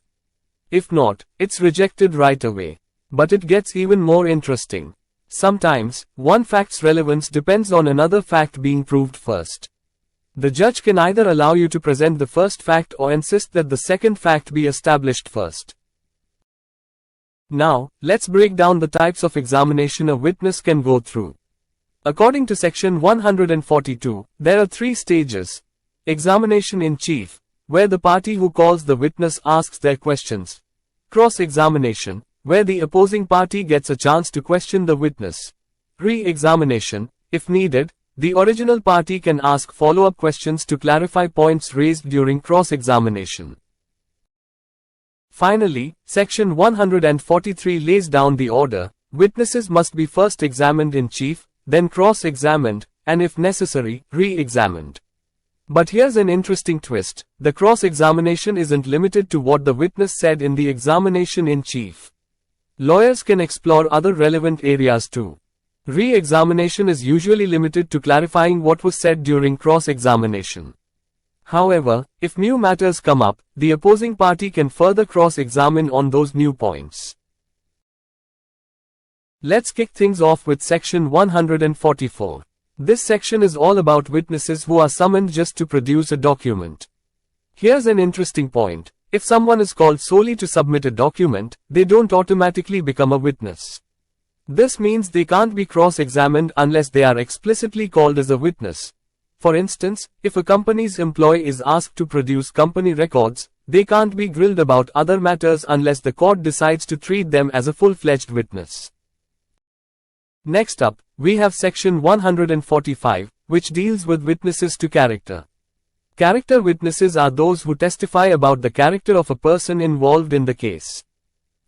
If not, it's rejected right away. But it gets even more interesting. Sometimes, one fact's relevance depends on another fact being proved first. The judge can either allow you to present the first fact or insist that the second fact be established first. Now, let's break down the types of examination a witness can go through. According to section 142, there are 3 stages. Examination in chief, where the party who calls the witness asks their questions. Cross-examination, where the opposing party gets a chance to question the witness. Re-examination, if needed, the original party can ask follow-up questions to clarify points raised during cross-examination. Finally, section 143 lays down the order. Witnesses must be first examined in chief, then cross-examined, and if necessary, re-examined. But here's an interesting twist. The cross-examination isn't limited to what the witness said in the examination in chief. Lawyers can explore other relevant areas too. Re-examination is usually limited to clarifying what was said during cross-examination. However, if new matters come up, the opposing party can further cross-examine on those new points. Let's kick things off with section 144. This section is all about witnesses who are summoned just to produce a document. Here's an interesting point. If someone is called solely to submit a document, they don't automatically become a witness. This means they can't be cross-examined unless they are explicitly called as a witness. For instance, if a company's employee is asked to produce company records, they can't be grilled about other matters unless the court decides to treat them as a full-fledged witness. Next up, we have section 145, which deals with witnesses to character. Character witnesses are those who testify about the character of a person involved in the case.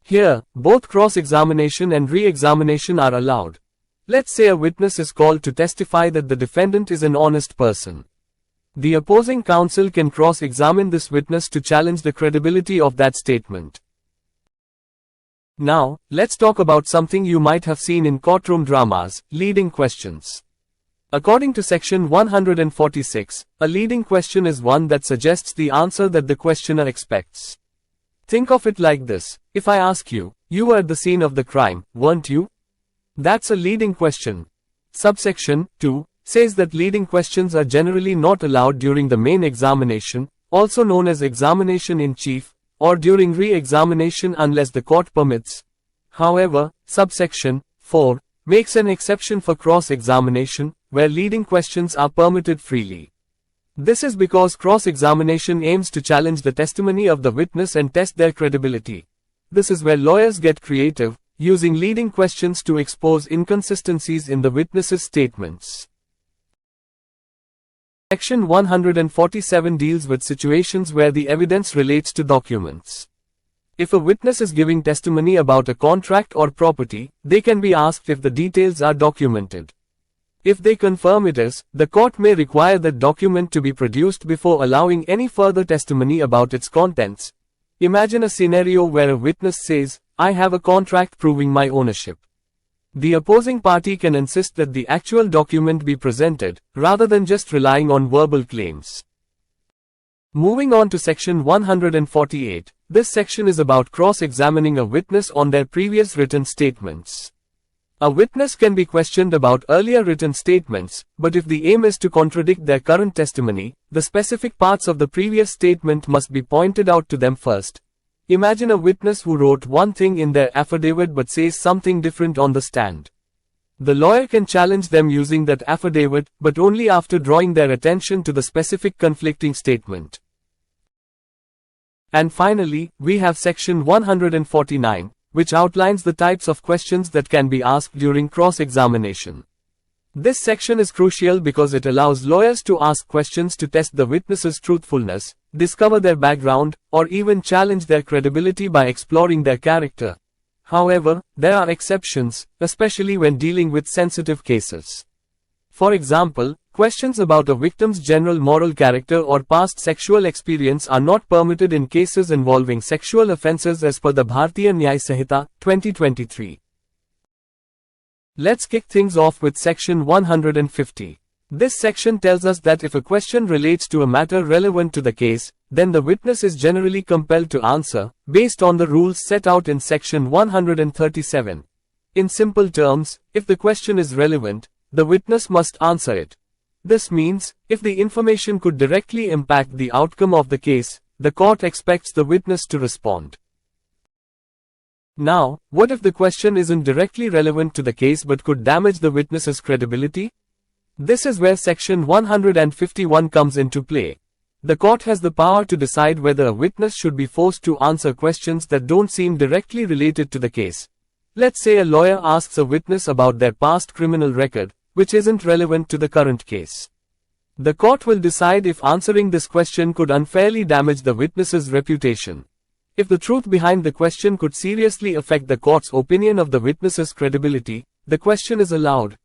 Here, both cross-examination and re-examination are allowed. Let's say a witness is called to testify that the defendant is an honest person. The opposing counsel can cross-examine this witness to challenge the credibility of that statement. Now, let's talk about something you might have seen in courtroom dramas, leading questions. According to section 146, a leading question is one that suggests the answer that the questioner expects. Think of it like this. If I ask you, you were at the scene of the crime, weren't you? That's a leading question. Subsection 2 says that leading questions are generally not allowed during the main examination, also known as examination in chief, or during re-examination unless the court permits. However, subsection 4 makes an exception for cross-examination, where leading questions are permitted freely. This is because cross-examination aims to challenge the testimony of the witness and test their credibility. This is where lawyers get creative, using leading questions to expose inconsistencies in the witness's statements. Section 147 deals with situations where the evidence relates to documents. If a witness is giving testimony about a contract or property, they can be asked if the details are documented. If they confirm it is, the court may require that document to be produced before allowing any further testimony about its contents. Imagine a scenario where a witness says, "I have a contract proving my ownership." The opposing party can insist that the actual document be presented, rather than just relying on verbal claims. Moving on to section 148, this section is about cross-examining a witness on their previous written statements. A witness can be questioned about earlier written statements, but if the aim is to contradict their current testimony, the specific parts of the previous statement must be pointed out to them first. Imagine a witness who wrote one thing in their affidavit but says something different on the stand. The lawyer can challenge them using that affidavit, but only after drawing their attention to the specific conflicting statement. And finally, we have section 149, which outlines the types of questions that can be asked during cross-examination. This section is crucial because it allows lawyers to ask questions to test the witness's truthfulness, discover their background, or even challenge their credibility by exploring their character. However, there are exceptions, especially when dealing with sensitive cases. For example, questions about a victim's general moral character or past sexual experience are not permitted in cases involving sexual offences as per the Bharatiya Sakshya Adhiniyam, 2023. Let's kick things off with section 150. This section tells us that if a question relates to a matter relevant to the case, then the witness is generally compelled to answer, based on the rules set out in section 137. In simple terms, if the question is relevant, the witness must answer it. This means, if the information could directly impact the outcome of the case, the court expects the witness to respond. Now, what if the question isn't directly relevant to the case but could damage the witness's credibility? This is where Section 151 comes into play. The court has the power to decide whether a witness should be forced to answer questions that don't seem directly related to the case. Let's say a lawyer asks a witness about their past criminal record, which isn't relevant to the current case. The court will decide if answering this question could unfairly damage the witness's reputation. If the truth behind the question could seriously affect the court's opinion of the witness's credibility, the question is allowed.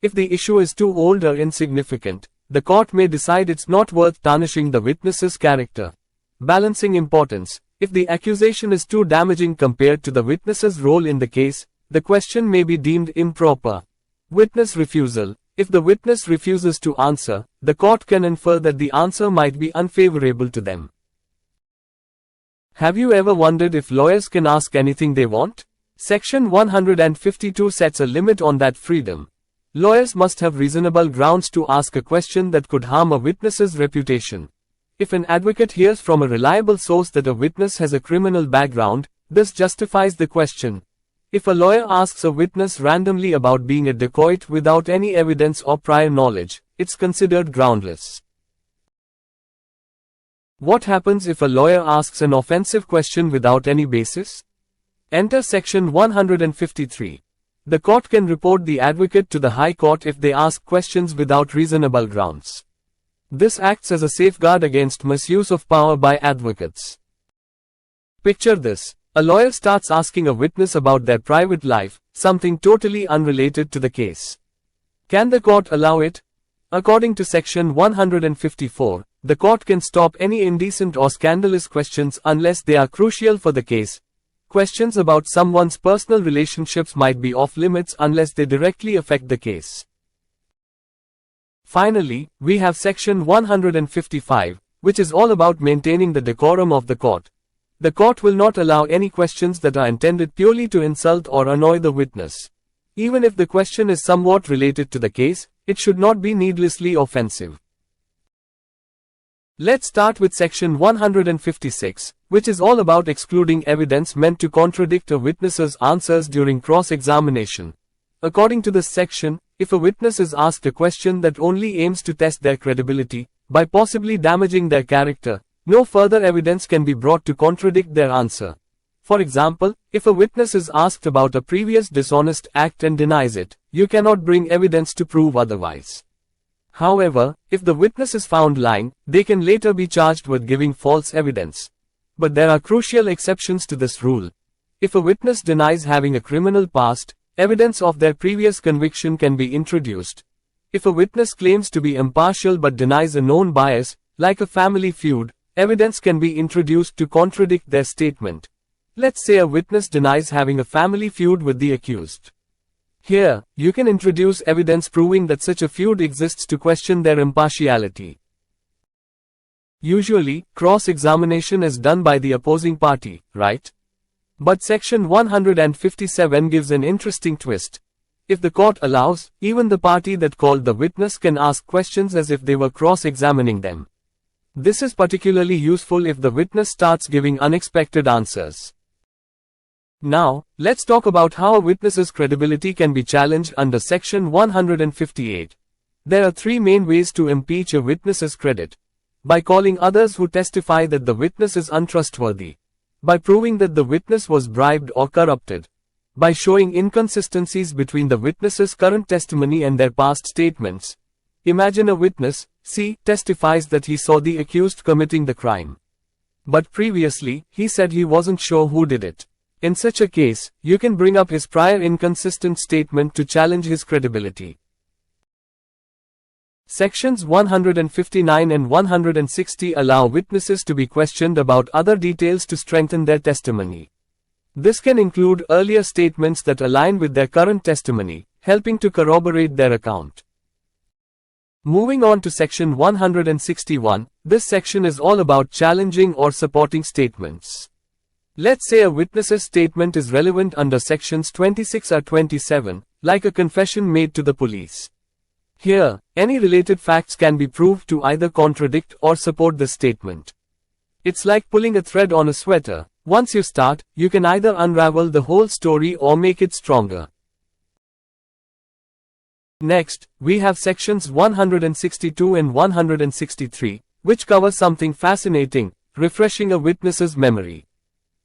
If the issue is too old or insignificant, the court may decide it's not worth tarnishing the witness's character. Balancing importance. If the accusation is too damaging compared to the witness's role in the case, the question may be deemed improper. Witness refusal. If the witness refuses to answer, the court can infer that the answer might be unfavorable to them. Have you ever wondered if lawyers can ask anything they want? Section 152 sets a limit on that freedom. Lawyers must have reasonable grounds to ask a question that could harm a witness's reputation. If an advocate hears from a reliable source that a witness has a criminal background, this justifies the question. If a lawyer asks a witness randomly about being a dacoit without any evidence or prior knowledge, it's considered groundless. What happens if a lawyer asks an offensive question without any basis? Enter Section 153. The court can report the advocate to the High Court if they ask questions without reasonable grounds. This acts as a safeguard against misuse of power by advocates. Picture this. A lawyer starts asking a witness about their private life, something totally unrelated to the case. Can the court allow it? According to Section 154, the court can stop any indecent or scandalous questions unless they are crucial for the case. Questions about someone's personal relationships might be off limits unless they directly affect the case. Finally, we have Section 155, which is all about maintaining the decorum of the court. The court will not allow any questions that are intended purely to insult or annoy the witness. Even if the question is somewhat related to the case, it should not be needlessly offensive. Let's start with Section 156, which is all about excluding evidence meant to contradict a witness's answers during cross-examination. According to this section, if a witness is asked a question that only aims to test their credibility, by possibly damaging their character, no further evidence can be brought to contradict their answer. For example, if a witness is asked about a previous dishonest act and denies it, you cannot bring evidence to prove otherwise. However, if the witness is found lying, they can later be charged with giving false evidence. But there are crucial exceptions to this rule. If a witness denies having a criminal past, evidence of their previous conviction can be introduced. If a witness claims to be impartial but denies a known bias, like a family feud, evidence can be introduced to contradict their statement. Let's say a witness denies having a family feud with the accused. Here, you can introduce evidence proving that such a feud exists to question their impartiality. Usually, cross-examination is done by the opposing party, right? But Section 157 gives an interesting twist. If the court allows, even the party that called the witness can ask questions as if they were cross-examining them. This is particularly useful if the witness starts giving unexpected answers. Now, let's talk about how a witness's credibility can be challenged under Section 158. There are three main ways to impeach a witness's credit. By calling others who testify that the witness is untrustworthy. By proving that the witness was bribed or corrupted. By showing inconsistencies between the witness's current testimony and their past statements. Imagine a witness, C, testifies that he saw the accused committing the crime. But previously, he said he wasn't sure who did it. In such a case, you can bring up his prior inconsistent statement to challenge his credibility. Sections 159 and 160 allow witnesses to be questioned about other details to strengthen their testimony. This can include earlier statements that align with their current testimony, helping to corroborate their account. Moving on to Section 161, this section is all about challenging or supporting statements. Let's say a witness's statement is relevant under Sections 26 or 27, like a confession made to the police. Here, any related facts can be proved to either contradict or support the statement. It's like pulling a thread on a sweater. Once you start, you can either unravel the whole story or make it stronger. Next, we have sections 162 and 163, which cover something fascinating: refreshing a witness's memory.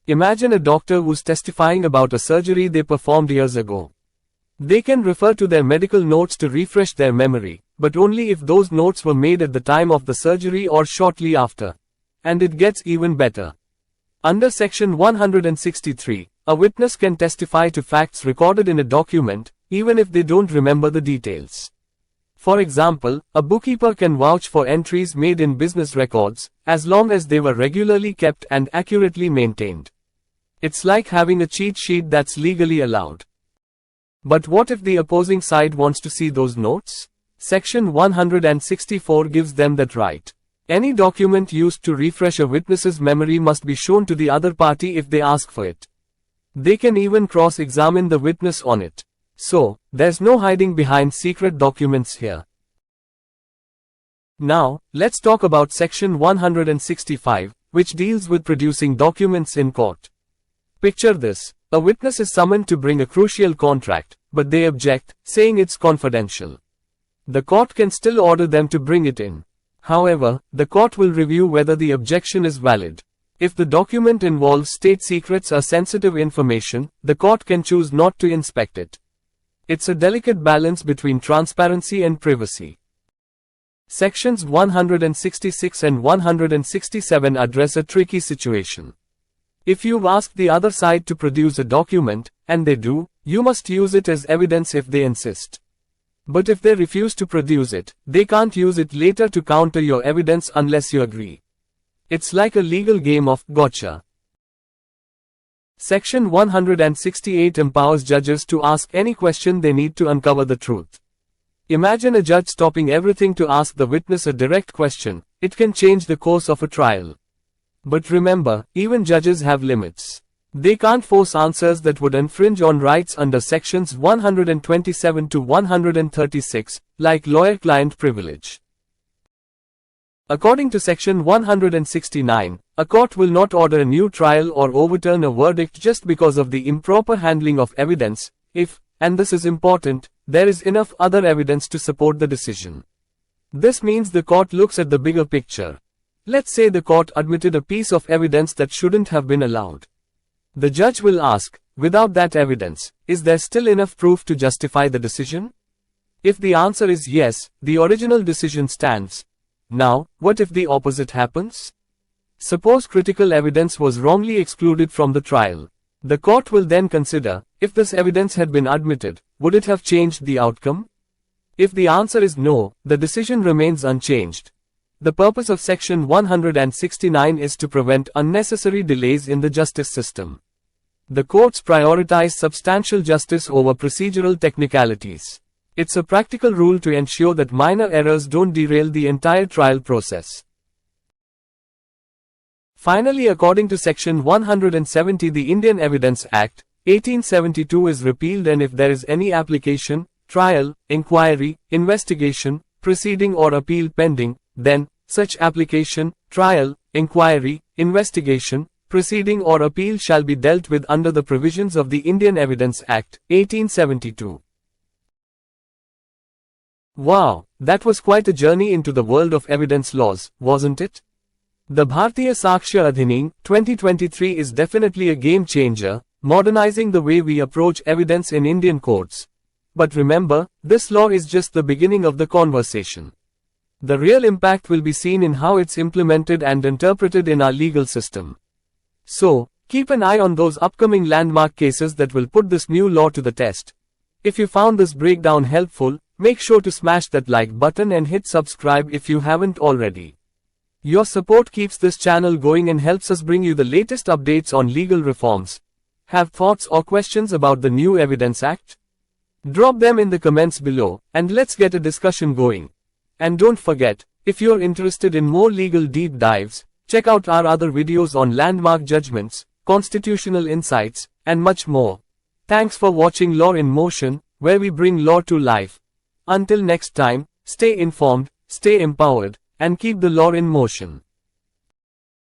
Imagine a doctor who's testifying about a surgery they performed years ago. They can refer to their medical notes to refresh their memory, but only if those notes were made at the time of the surgery or shortly after. And it gets even better. Under section 163, a witness can testify to facts recorded in a document, even if they don't remember the details. For example, a bookkeeper can vouch for entries made in business records, as long as they were regularly kept and accurately maintained. It's like having a cheat sheet that's legally allowed. But what if the opposing side wants to see those notes? Section 164 gives them that right. Any document used to refresh a witness's memory must be shown to the other party if they ask for it. They can even cross-examine the witness on it. So, there's no hiding behind secret documents here. Now, let's talk about section 165, which deals with producing documents in court. Picture this: a witness is summoned to bring a crucial contract, but they object, saying it's confidential. The court can still order them to bring it in. However, the court will review whether the objection is valid. If the document involves state secrets or sensitive information, the court can choose not to inspect it. It's a delicate balance between transparency and privacy. Sections 166 and 167 address a tricky situation. If you've asked the other side to produce a document, and they do, you must use it as evidence if they insist. But if they refuse to produce it, they can't use it later to counter your evidence unless you agree. It's like a legal game of gotcha. Section 168 empowers judges to ask any question they need to uncover the truth. Imagine a judge stopping everything to ask the witness a direct question. It can change the course of a trial. But remember, even judges have limits. They can't force answers that would infringe on rights under sections 127 to 136, like lawyer-client privilege. According to section 169, a court will not order a new trial or overturn a verdict just because of the improper handling of evidence, if, and this is important, there is enough other evidence to support the decision. This means the court looks at the bigger picture. Let's say the court admitted a piece of evidence that shouldn't have been allowed. The judge will ask, without that evidence, is there still enough proof to justify the decision? If the answer is yes, the original decision stands. Now, what if the opposite happens? Suppose critical evidence was wrongly excluded from the trial. The court will then consider, if this evidence had been admitted, would it have changed the outcome? If the answer is no, the decision remains unchanged. The purpose of section 169 is to prevent unnecessary delays in the justice system. The courts prioritize substantial justice over procedural technicalities. It's a practical rule to ensure that minor errors don't derail the entire trial process. Finally, according to section 170, the Indian Evidence Act, 1872 is repealed, and if there is any application, trial, inquiry, investigation, proceeding or appeal pending, then, such application, trial, inquiry, investigation, proceeding or appeal shall be dealt with under the provisions of the Indian Evidence Act, 1872. Wow, that was quite a journey into the world of evidence laws, wasn't it? The Bharatiya Sakshya Adhiniyam, 2023 is definitely a game changer, modernizing the way we approach evidence in Indian courts. But remember, this law is just the beginning of the conversation. The real impact will be seen in how it's implemented and interpreted in our legal system. So, keep an eye on those upcoming landmark cases that will put this new law to the test. If you found this breakdown helpful, make sure to smash that like button and hit subscribe if you haven't already. Your support keeps this channel going and helps us bring you the latest updates on legal reforms. Have thoughts or questions about the new Evidence Act? Drop them in the comments below, and let's get a discussion going. And don't forget, if you're interested in more legal deep dives, check out our other videos on landmark judgments, constitutional insights, and much more. Thanks for watching Law in Motion, where we bring law to life. Until next time, stay informed, stay empowered, and keep the law in motion.